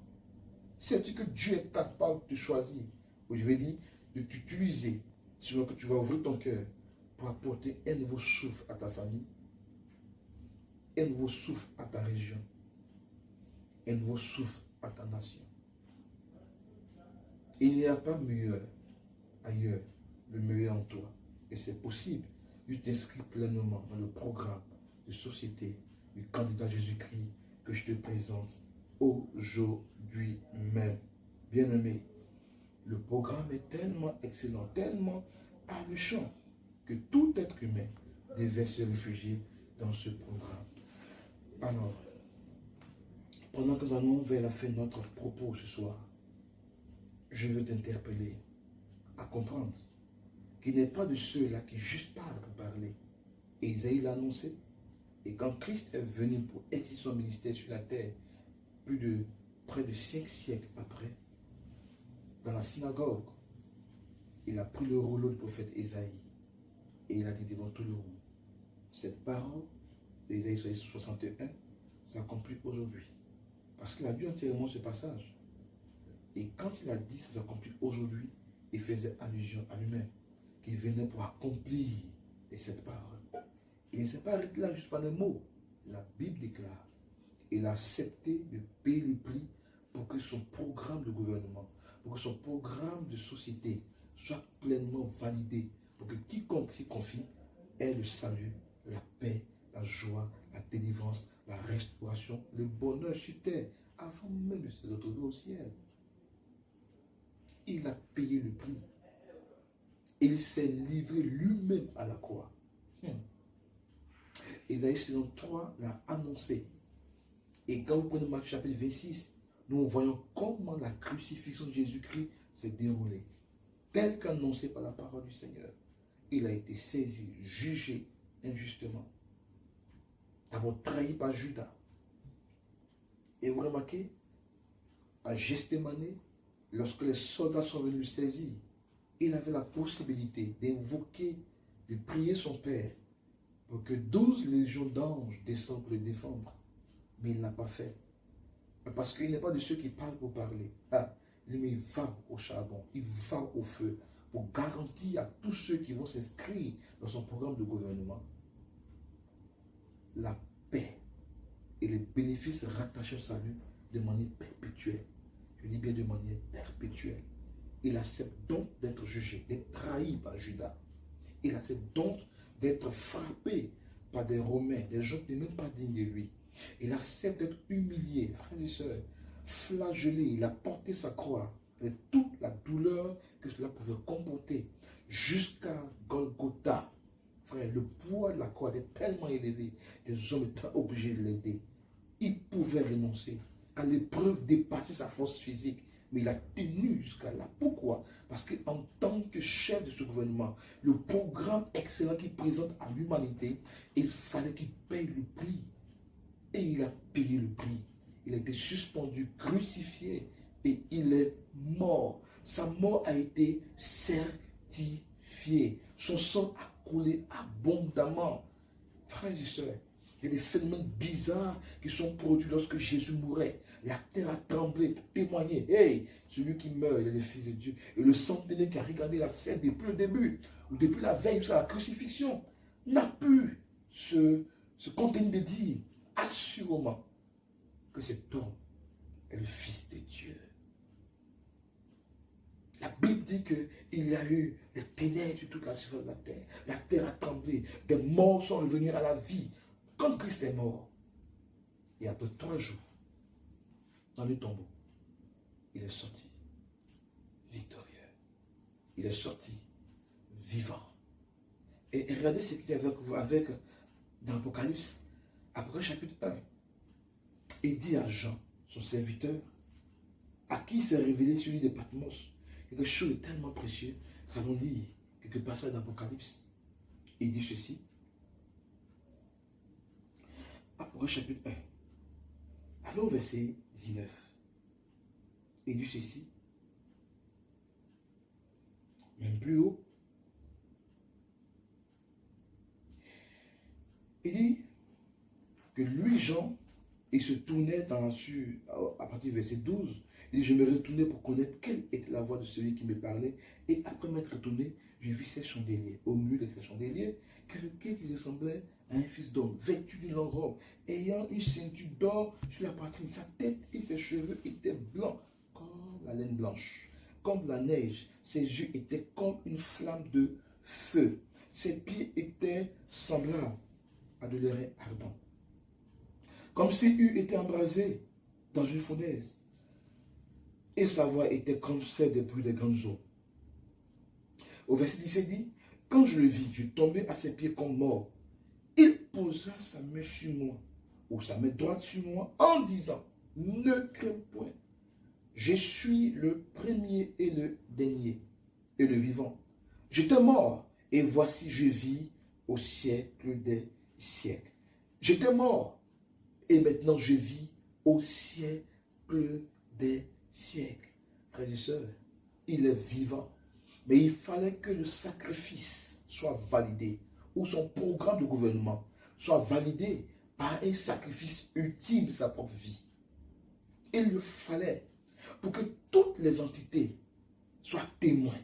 Sais-tu que Dieu est capable de choisir, ou je vais dire, de t'utiliser, sinon que tu vas ouvrir ton cœur pour apporter un nouveau souffle à ta famille, un nouveau souffle à ta région, un nouveau souffle à ta nation. Il n'y a pas meilleur ailleurs, le meilleur en toi. Et c'est possible. Tu t'inscris pleinement dans le programme de société du candidat Jésus-Christ que je te présente aujourd'hui même. Bien-aimé, le programme est tellement excellent, tellement alléchant que tout être humain devait se réfugier dans ce programme. Alors, pendant que nous allons vers la fin de notre propos ce soir, je veux t'interpeller à comprendre qu'il n'est pas de ceux-là qui juste parlent pour parler. Et Isaïe l'a annoncé. Et quand Christ est venu pour exercer son ministère sur la terre, près de 5 siècles après, dans la synagogue, il a pris le rouleau du prophète Isaïe et il a dit devant tout le monde, cette parole d'Isaïe 61 s'accomplit aujourd'hui. Parce qu'il a lu entièrement ce passage. Et quand il a dit ça s'accomplit aujourd'hui, il faisait allusion à lui-même, qu'il venait pour accomplir cette parole. Il ne s'est pas arrêté là juste par les mots. La Bible déclare, il a accepté de payer le prix pour que son programme de gouvernement, pour que son programme de société soit pleinement validé, pour que quiconque s'y confie ait le salut, la paix, la joie, la délivrance, la restauration, le bonheur sur terre, avant même de se retrouver au ciel. Il a payé le prix. Il s'est livré lui-même à la croix. Isaïe 63 l'a annoncé. Et quand vous prenez Matthieu chapitre 26, nous voyons comment la crucifixion de Jésus-Christ s'est déroulée. Tel qu'annoncé par la parole du Seigneur. Il a été saisi, jugé injustement. D'abord trahi par Judas. Et vous remarquez, à Gethsémani, lorsque les soldats sont venus le saisir, il avait la possibilité d'invoquer, de prier son Père pour que 12 légions d'anges descendent pour le défendre. Mais il n'a pas fait. Parce qu'il n'est pas de ceux qui parlent pour parler. Lui, il va au charbon, il va au feu pour garantir à tous ceux qui vont s'inscrire dans son programme de gouvernement la paix et les bénéfices rattachés au salut de manière perpétuelle. Je dis bien de manière perpétuelle. Il accepte donc d'être jugé, d'être trahi par Judas. Il accepte donc d'être frappé par des Romains, des gens qui n'étaient même pas dignes de lui. Il accepte d'être humilié, frères et sœurs, flagellé. Il a porté sa croix et toute la douleur que cela pouvait comporter jusqu'à Golgotha. Frère, le poids de la croix était tellement élevé, les hommes étaient obligés de l'aider. Il pouvait renoncer, car l'épreuve dépassait sa force physique. Mais il a tenu jusqu'à là. Pourquoi? Parce qu'en tant que chef de ce gouvernement, le programme excellent qu'il présente à l'humanité, il fallait qu'il paye le prix. Et il a payé le prix. Il a été suspendu, crucifié, et il est mort. Sa mort a été certifiée. Son sang a coulé abondamment. Frères et sœurs, il y a des phénomènes bizarres qui sont produits lorsque Jésus mourait. La terre a tremblé pour témoigner. Hey, celui qui meurt, il est le Fils de Dieu. Et le centenaire qui a regardé la scène depuis le début, ou depuis la veille jusqu'à la crucifixion, n'a pu se contenir de dire assurément que cet homme est le Fils de Dieu. La Bible dit qu'il y a eu des ténèbres sur toute la surface de la terre. La terre a tremblé. Des morts sont revenus à la vie. Quand Christ est mort, et après 3 jours, dans le tombeau, il est sorti victorieux. Il est sorti vivant. Et regardez ce qu'il y avait avec dans l'Apocalypse, Apocalypse chapitre 1. Il dit à Jean, son serviteur, à qui s'est révélé celui des Patmos, quelque chose de tellement précieux, nous allons lire quelques passages d'Apocalypse. Il dit ceci. Apocalypse chapitre 1. Allons au verset 19. Il dit ceci. Même plus haut. Il dit que lui, Jean, il se tournait à partir du verset 12. Il dit, je me retournais pour connaître quelle était la voix de celui qui me parlait. Et après m'être retourné, je vis ces chandeliers. Au milieu de ces chandeliers, quelqu'un qui ressemblait à un fils d'homme, vêtu d'une longue robe, ayant une ceinture d'or sur la poitrine. Sa tête et ses cheveux étaient blancs, comme la laine blanche, comme la neige. Ses yeux étaient comme une flamme de feu. Ses pieds étaient semblables à de l'airain ardent, comme s'il eût été embrasé dans une fournaise. Et sa voix était comme celle des bruits des grandes eaux. Au verset 17 dit, quand je le vis, je tombais à ses pieds comme mort. Il posa sa main sur moi, ou sa main droite sur moi, en disant, ne crains point, je suis le premier et le dernier, et le vivant. J'étais mort, et voici je vis au siècle des siècles. J'étais mort, et maintenant je vis au siècle des siècles. Frères et sœurs, il est vivant. Mais il fallait que le sacrifice soit validé, ou son programme de gouvernement soit validé par un sacrifice ultime de sa propre vie. Il le fallait pour que toutes les entités soient témoins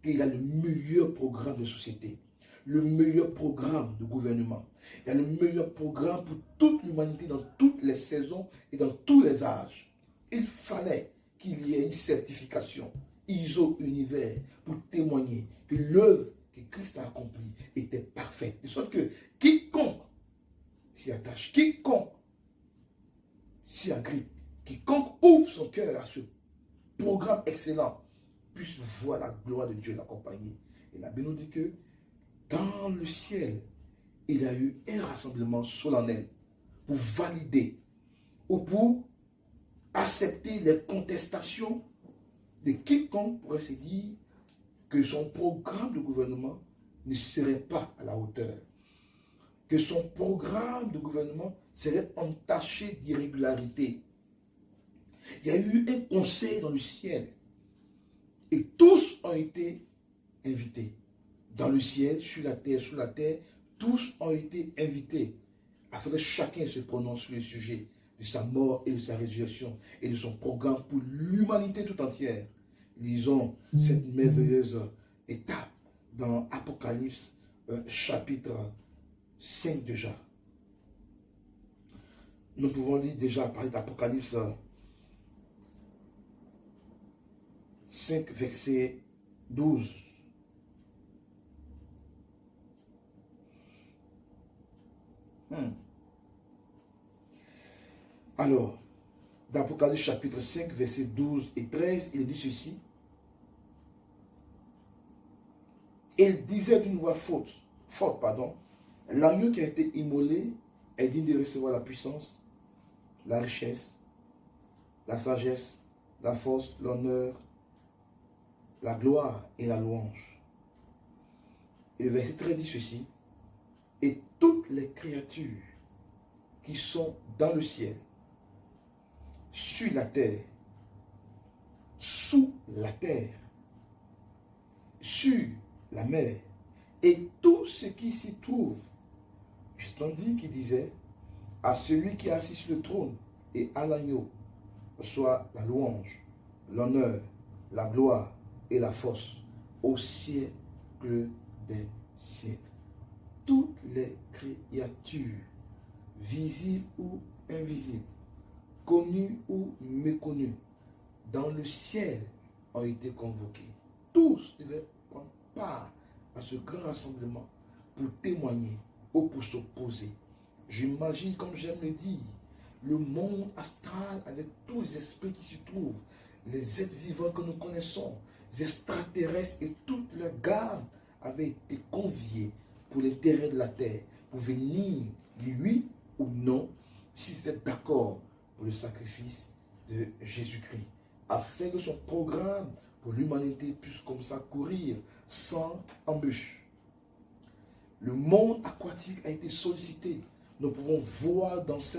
qu'il a le meilleur programme de société, le meilleur programme de gouvernement. Il a le meilleur programme pour toute l'humanité dans toutes les saisons et dans tous les âges. Il fallait qu'il y ait une certification ISO univers pour témoigner que l'œuvre que Christ a accomplie était parfaite. De sorte que quiconque s'y attache, quiconque s'y agrippe, quiconque ouvre son cœur à ce programme excellent, puisse voir la gloire de Dieu l'accompagner. Et la Bible nous dit que dans le ciel, il y a eu un rassemblement solennel pour valider ou pour accepter les contestations de quiconque pourrait se dire que son programme de gouvernement ne serait pas à la hauteur, que son programme de gouvernement serait entaché d'irrégularité. Il y a eu un conseil dans le ciel et tous ont été invités. Dans le ciel, sur la terre, sous la terre, tous ont été invités afin que chacun se prononce sur le sujet de sa mort et de sa résurrection et de son programme pour l'humanité tout entière. Lisons cette merveilleuse étape dans Apocalypse chapitre 5 déjà. Nous pouvons lire déjà parler d'Apocalypse 5 verset 12. Alors, dans Apocalypse chapitre 5, versets 12 et 13, il dit ceci. Il disait d'une voix forte, l'agneau qui a été immolé est digne de recevoir la puissance, la richesse, la sagesse, la force, l'honneur, la gloire et la louange. Et le verset 13 dit ceci. Et toutes les créatures qui sont dans le ciel, sur la terre, sous la terre, sur la mer, et tout ce qui s'y trouve, j'ai entendu qu'il disait, à celui qui est assis sur le trône et à l'agneau, soit la louange, l'honneur, la gloire et la force au siècle des siècles. Toutes les créatures, visibles ou invisibles, connues ou méconnues, dans le ciel ont été convoquées. Tous devaient prendre part à ce grand rassemblement pour témoigner ou pour s'opposer. J'imagine, comme j'aime le dire, le monde astral avec tous les esprits qui s'y trouvent, les êtres vivants que nous connaissons, les extraterrestres et toute leur gamme avaient été conviés pour les terrains de la terre, pour venir dire oui ou non, s'ils étaient d'accord pour le sacrifice de Jésus-Christ, afin que son programme pour l'humanité puisse comme ça courir sans embûche. Le monde aquatique a été sollicité. Nous pouvons voir dans ce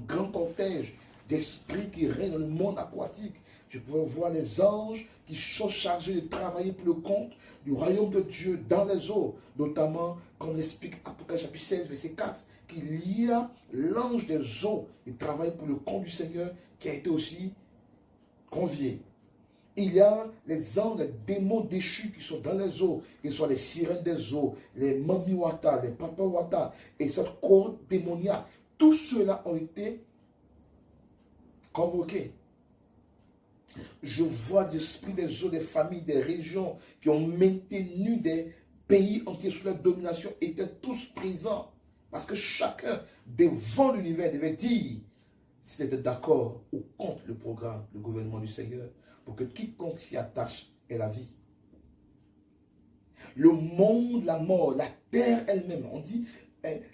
grand cortège d'esprits qui règnent dans le monde aquatique. Je pouvais voir les anges qui sont chargés de travailler pour le compte du royaume de Dieu dans les eaux, notamment, comme l'explique Apocalypse chapitre 16, verset 4, qu'il y a l'ange des eaux qui travaille pour le compte du Seigneur qui a été aussi convié. Il y a les anges, les démons déchus qui sont dans les eaux, qu'ils soient les sirènes des eaux, les mamiwata, les papawata, et cette cohorte démoniaque. Tous ceux-là ont été convoqués. Je vois des esprits des eaux, des familles, des régions qui ont maintenu des pays entiers sous leur domination, étaient tous présents. Parce que chacun, devant l'univers, devait dire s'il était d'accord ou contre le programme, le gouvernement du Seigneur, pour que quiconque s'y attache ait la vie. Le monde, la mort, la terre elle-même, on dit,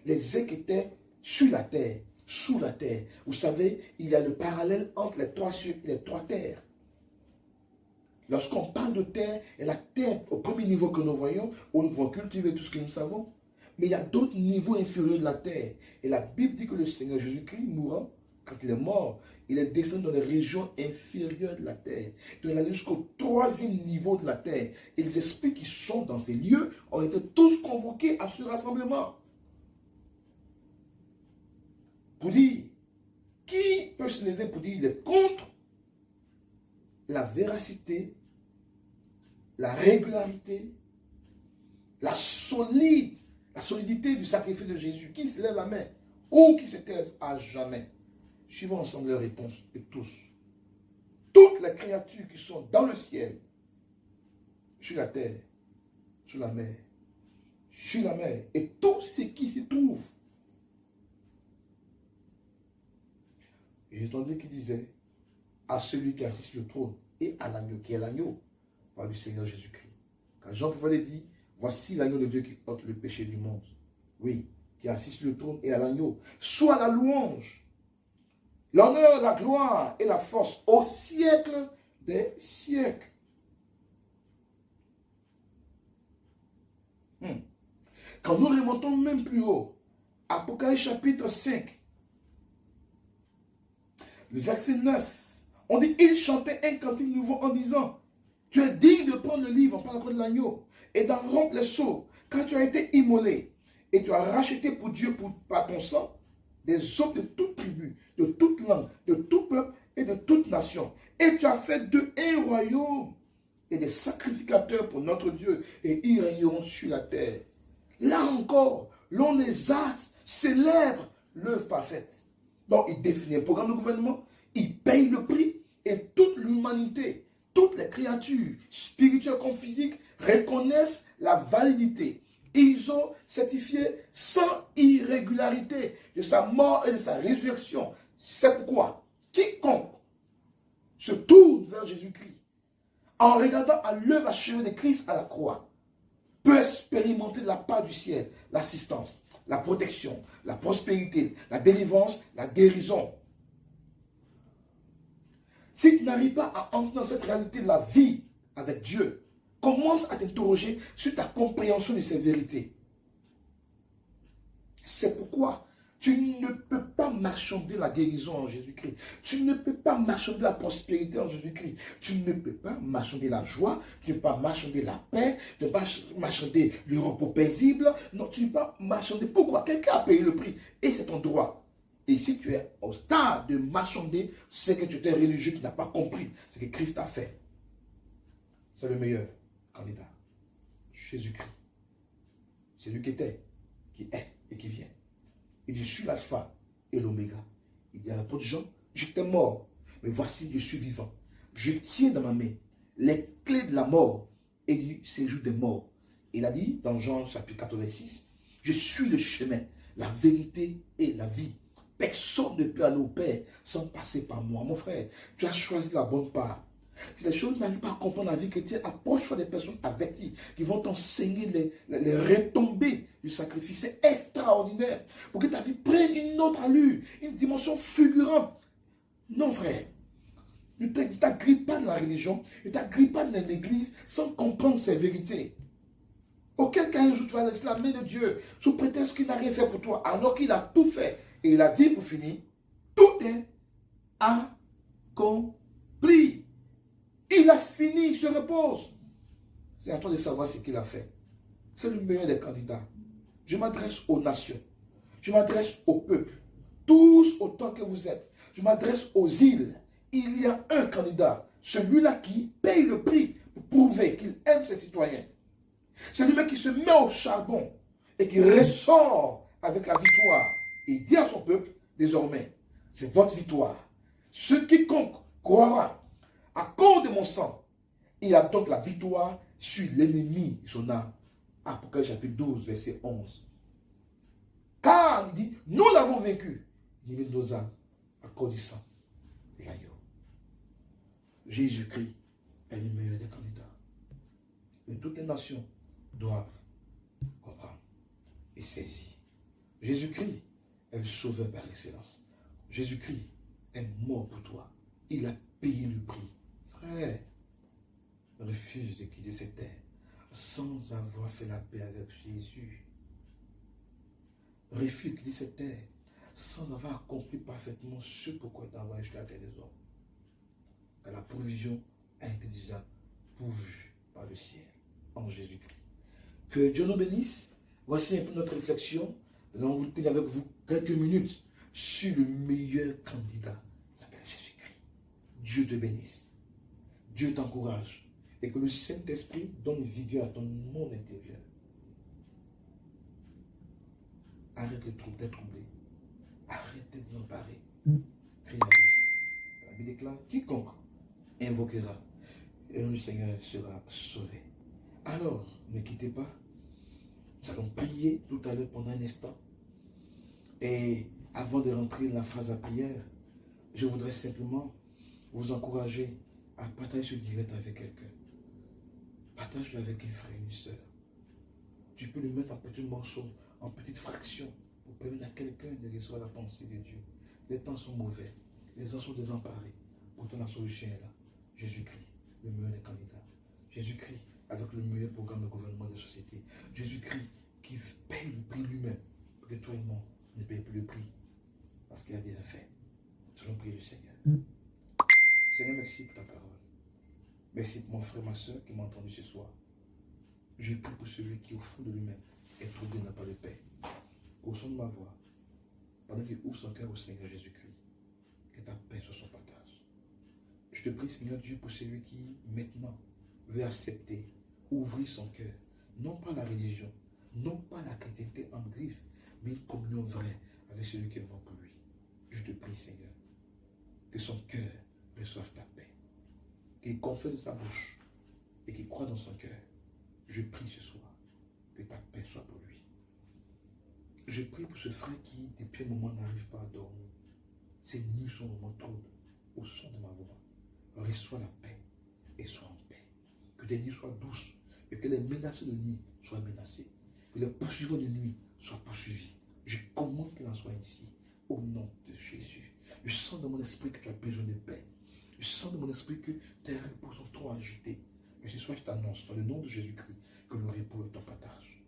les êtres étaient sur la terre, sous la terre. Vous savez, il y a le parallèle entre les trois cieux et les trois terres. Lorsqu'on parle de terre, et la terre, au premier niveau que nous voyons, où nous pouvons cultiver tout ce que nous savons, mais il y a d'autres niveaux inférieurs de la terre. Et la Bible dit que le Seigneur Jésus-Christ, mourant, quand il est mort, il est descendu dans les régions inférieures de la terre. Donc il est allé jusqu'au troisième niveau de la terre. Et les esprits qui sont dans ces lieux ont été tous convoqués à ce rassemblement. Pour dire, qui peut se lever pour dire il est contre la véracité, la régularité, la solidité du sacrifice de Jésus? Qui se lève la main ou qui se taise à jamais? Suivons ensemble les réponses de tous. Toutes les créatures qui sont dans le ciel, sur la terre, sur la mer, et tout ce qui s'y trouve. Et j'ai entendu qu'il disait à celui qui est assis sur le trône et à l'agneau, qui est l'agneau, par du Seigneur Jésus-Christ. Quand Jean pouvait le dire, voici l'agneau de Dieu qui ôte le péché du monde. Oui, qui est assis sur le trône et à l'agneau. Soit la louange, l'honneur, la gloire et la force au siècle des siècles. Quand nous remontons même plus haut, Apocalypse chapitre 5, le verset 9, on dit, il chantait un cantique nouveau en disant, tu es digne de prendre le livre, on parle encore de l'agneau, et d'en rompre les sceaux, car tu as été immolé, et tu as racheté pour Dieu, par ton sang, des hommes de toute tribu, de toute langue, de tout peuple et de toute nation. Et tu as fait d'eux un royaume et des sacrificateurs pour notre Dieu, et ils régneront sur la terre. Là encore, l'on exalte, célèbre l'œuvre parfaite. Donc, il définit un programme de gouvernement, il paye le prix, et toute l'humanité, toutes les créatures, spirituelles comme physiques, reconnaissent la validité Ils ont certifié sans irrégularité de sa mort et de sa résurrection. C'est pourquoi quiconque se tourne vers Jésus-Christ en regardant à l'œuvre achevée de Christ à la croix peut expérimenter de la part du ciel l'assistance, la protection, la prospérité, la délivrance, la guérison. Si tu n'arrives pas à entrer dans cette réalité de la vie avec Dieu, commence à t'interroger sur ta compréhension de ces vérités. C'est pourquoi tu ne peux pas marchander la guérison en Jésus-Christ. Tu ne peux pas marchander la prospérité en Jésus-Christ. Tu ne peux pas marchander la joie. Tu ne peux pas marchander la paix. Tu ne peux pas marchander le repos paisible. Non, tu ne peux pas marchander. Pourquoi? Quelqu'un a payé le prix et c'est ton droit. Et si tu es au stade de marchander, c'est que tu es religieux qui n'a pas compris ce que Christ a fait. C'est le meilleur candidat. Jésus-Christ. C'est lui qui était, qui est et qui vient. Il dit, je suis l'alpha et l'oméga. Il dit à l'apôtre Jean, j'étais mort, mais voici, je suis vivant. Je tiens dans ma main les clés de la mort et du séjour des morts. Il a dit dans Jean chapitre 86, je suis le chemin, la vérité et la vie. Personne ne peut aller au Père sans passer par moi. Mon frère, tu as choisi la bonne part. Si les choses n'arrivent pas à comprendre la vie chrétienne, approche-toi des personnes averties qui vont t'enseigner les retombées du sacrifice. C'est extraordinaire pour que ta vie prenne une autre allure, une dimension fulgurante. Non, frère, ne t'agrippe pas de la religion, ne t'agrippe pas de l'église sans comprendre ces vérités. Auquel cas un jour tu vas laisser la main de Dieu sous prétexte qu'il n'a rien fait pour toi, alors qu'il a tout fait. Et il a dit pour finir, tout est accompli. Il a fini, il se repose. C'est à toi de savoir ce qu'il a fait. C'est le meilleur des candidats. Je m'adresse aux nations. Je m'adresse au peuple. Tous autant que vous êtes. Je m'adresse aux îles. Il y a un candidat. Celui-là qui paye le prix pour prouver qu'il aime ses citoyens. C'est lui-même qui se met au charbon et qui ressort avec la victoire. Et il dit à son peuple, désormais, c'est votre victoire. Ce quiconque croira à cause de mon sang, il a donc la victoire sur l'ennemi de son âme. Apocalypse chapitre 12, verset 11. Car, il dit, nous l'avons vaincu, l'ennemi de nos âmes, à cause du sang de l'agneau. Jésus-Christ est le meilleur des candidats. Et toutes les nations doivent comprendre et saisir. Jésus-Christ est le sauveur par excellence. Jésus-Christ est mort pour toi. Il a payé le prix. Frère, refuse de quitter cette terre sans avoir fait la paix avec Jésus. Refuse de quitter cette terre sans avoir accompli parfaitement ce pourquoi tu as envoyé sur la terre des hommes. Car la provision a été déjà pourvue par le ciel en Jésus-Christ. Que Dieu nous bénisse. Voici un peu notre réflexion. Nous allons vous tenir avec vous quelques minutes sur le meilleur candidat. Il s'appelle Jésus-Christ. Dieu te bénisse. Dieu t'encourage. Et que le Saint-Esprit donne vigueur à ton monde intérieur. Arrête d'être troublé. Arrête d'être désemparé. Crie à lui. La Bible déclare, quiconque invoquera, et le Seigneur sera sauvé. Alors, ne quittez pas. Nous allons prier tout à l'heure pendant un instant. Et avant de rentrer dans la phase de prière, je voudrais simplement vous encourager à partager ce direct avec quelqu'un. Partage-le avec un frère, une soeur. Tu peux le mettre en petits morceaux, en petites fractions, pour permettre à quelqu'un de recevoir la pensée de Dieu. Les temps sont mauvais, les gens sont désemparés. Pourtant la solution est là. Jésus-Christ, le meilleur des candidats. Jésus-Christ, avec le meilleur programme de gouvernement de société. Jésus-Christ qui paye le prix lui-même pour que toi et moi ne payons plus le prix parce qu'il a déjà fait. Nous allons prier le Seigneur. Seigneur, merci pour ta parole. Merci pour mon frère, ma soeur qui m'a entendu ce soir. Je prie pour celui qui au fond de lui-même est troublé, n'a pas de paix. Au son de ma voix, pendant qu'il ouvre son cœur au Seigneur Jésus-Christ, que ta paix soit son partage. Je te prie, Seigneur Dieu, pour celui qui maintenant veut accepter, ouvrir son cœur, non pas la religion, non pas la chrétienté en griffe, mais une communion vraie avec celui qui est mort pour lui. Je te prie, Seigneur, que son cœur reçoive ta paix, qu'il confesse de sa bouche et qu'il croit dans son cœur. Je prie ce soir que ta paix soit pour lui. Je prie pour ce frère qui, depuis un moment, n'arrive pas à dormir. Ces nuits sont vraiment troubles. Au son de ma voix, reçois la paix et sois en paix. Que tes nuits soient douces et que les menacés de nuit soient menacés. Que les poursuivants de nuit soient poursuivis. Je commande qu'il en soit ici, au nom de Jésus. Je sens dans mon esprit que tu as besoin de paix. Je sens dans mon esprit que tes repos sont trop agités. Et ce soir, je t'annonce, dans le nom de Jésus-Christ, que le repos est ton partage.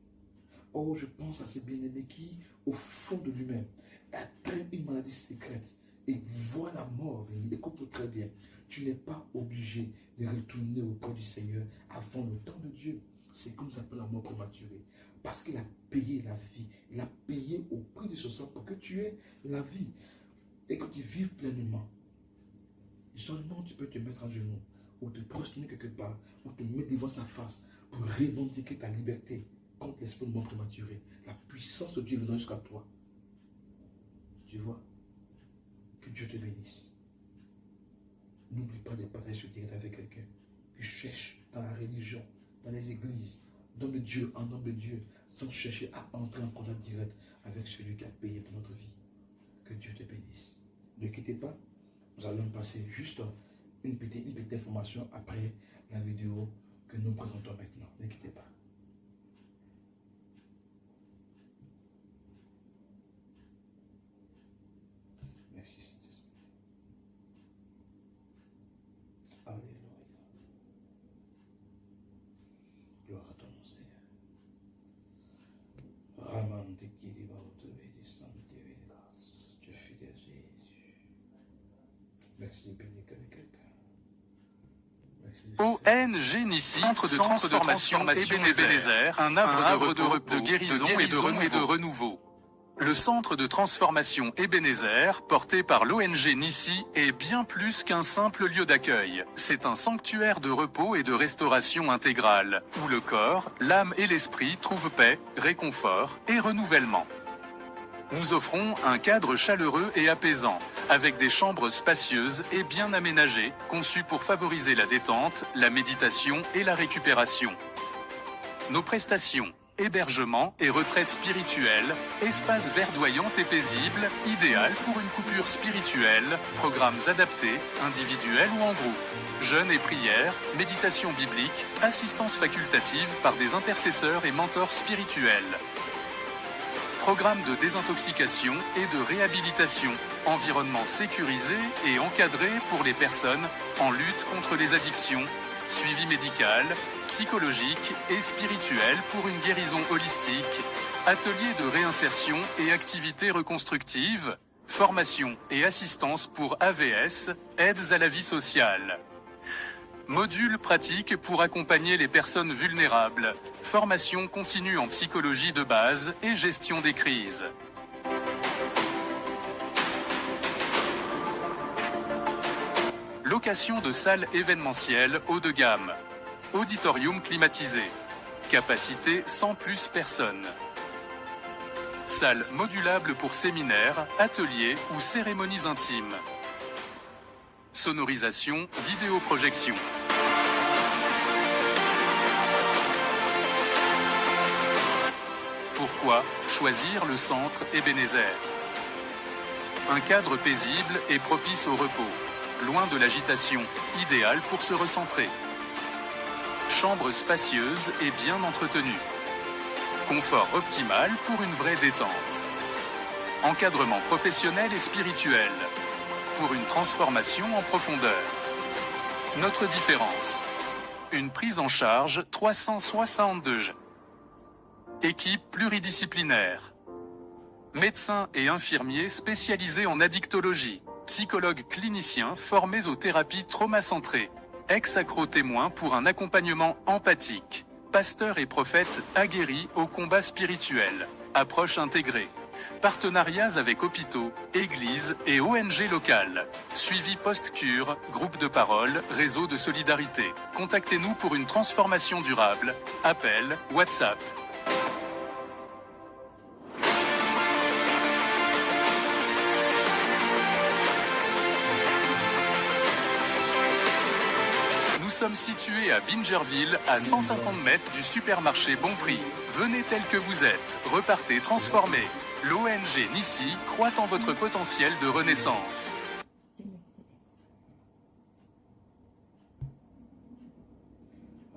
Oh, je pense à ces bien-aimés qui, au fond de lui-même, atteint une maladie secrète et voit la mort venir. Écoute-moi très bien. Tu n'es pas obligé de retourner auprès du Seigneur avant le temps de Dieu. C'est comme ça s'appelle la mort prématurée. Parce qu'il a payé la vie. Il a payé au prix de son sang pour que tu aies la vie. Et que tu vives pleinement. Seulement tu peux te mettre à genoux, ou te prosterner quelque part, ou te mettre devant sa face pour revendiquer ta liberté contre l'esprit de mort prématuré. La puissance de Dieu viendra jusqu'à toi. Tu vois? Que Dieu te bénisse. N'oublie pas de partager ce direct avec quelqu'un qui cherche dans la religion, dans les églises, d'homme de Dieu en homme de Dieu, sans chercher à entrer en contact direct avec celui qui a payé pour notre vie. Que Dieu te bénisse. Ne quittez pas. Nous allons passer juste une petite information après la vidéo que nous présentons maintenant. Ne quittez pas. Merci Saint-Esprit. Alléluia. Gloire à ton nom, Seigneur. Raman te kiri baote vedi santé vedi grâce. Dieu fidèle Jésus. Merci de bénir quelqu'un. ONG Nissi, Centre de transformation Ebenezer, un havre de repos, de guérison et de renouveau. Le centre de transformation Ebenezer, porté par l'ONG Nissi, est bien plus qu'un simple lieu d'accueil. C'est un sanctuaire de repos et de restauration intégrale, où le corps, l'âme et l'esprit trouvent paix, réconfort et renouvellement. Nous offrons un cadre chaleureux et apaisant, avec des chambres spacieuses et bien aménagées, conçues pour favoriser la détente, la méditation et la récupération. Nos prestations: hébergement et retraite spirituelle, espace verdoyant et paisible, idéal pour une coupure spirituelle, programmes adaptés, individuels ou en groupe, jeûne et prière, méditation biblique, assistance facultative par des intercesseurs et mentors spirituels. Programme de désintoxication et de réhabilitation, environnement sécurisé et encadré pour les personnes en lutte contre les addictions, suivi médical, psychologique et spirituel pour une guérison holistique, ateliers de réinsertion et activités reconstructives, formation et assistance pour AVS, aides à la vie sociale. Modules pratiques pour accompagner les personnes vulnérables, formation continue en psychologie de base et gestion des crises. Location de salles événementielles haut de gamme. Auditorium climatisé. Capacité 100 plus personnes. Salle modulable pour séminaires, ateliers ou cérémonies intimes. Sonorisation, vidéoprojection. Pourquoi choisir le centre Ebenezer? Un cadre paisible et propice au repos, loin de l'agitation, idéal pour se recentrer. Chambre spacieuse et bien entretenue. Confort optimal pour une vraie détente. Encadrement professionnel et spirituel, pour une transformation en profondeur. Notre différence: une prise en charge 362 jours. Équipe pluridisciplinaire. Médecins et infirmiers spécialisés en addictologie. Psychologues cliniciens formés aux thérapies traumacentrées. Ex-accro-témoins pour un accompagnement empathique. Pasteurs et prophètes aguerris au combat spirituel. Approche intégrée. Partenariats avec hôpitaux, églises et ONG locales. Suivi post-cure, groupe de parole, réseau de solidarité. Contactez-nous pour une transformation durable. Appel, WhatsApp. Nous sommes situés à Bingerville, à 150 mètres du supermarché Bon Prix. Venez tel que vous êtes, repartez transformés. L'ONG Nissi croit en votre potentiel de renaissance.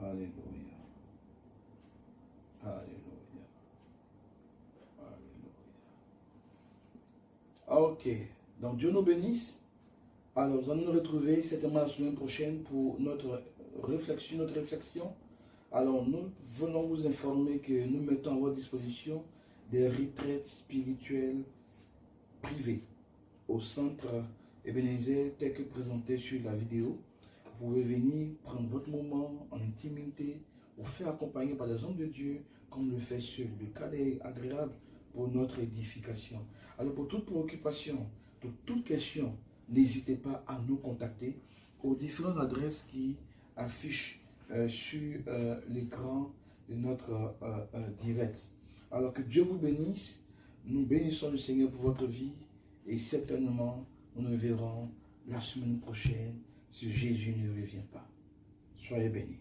Alléluia. Alléluia. Alléluia. Ok, donc Dieu nous bénisse. Alors, nous allons nous retrouver certainement la semaine prochaine pour notre réflexion. Alors, nous venons vous informer que nous mettons à votre disposition des retraites spirituelles privées au centre Ebenezer, tel que présenté sur la vidéo. Vous pouvez venir prendre votre moment en intimité, vous faire accompagner par des hommes de Dieu, comme le fait seul. Le cadre est agréable pour notre édification. Alors, pour toute préoccupation, pour toute question, n'hésitez pas à nous contacter aux différentes adresses qui affichent sur l'écran de notre direct. Alors que Dieu vous bénisse, nous bénissons le Seigneur pour votre vie et certainement nous nous verrons la semaine prochaine si Jésus ne revient pas. Soyez bénis.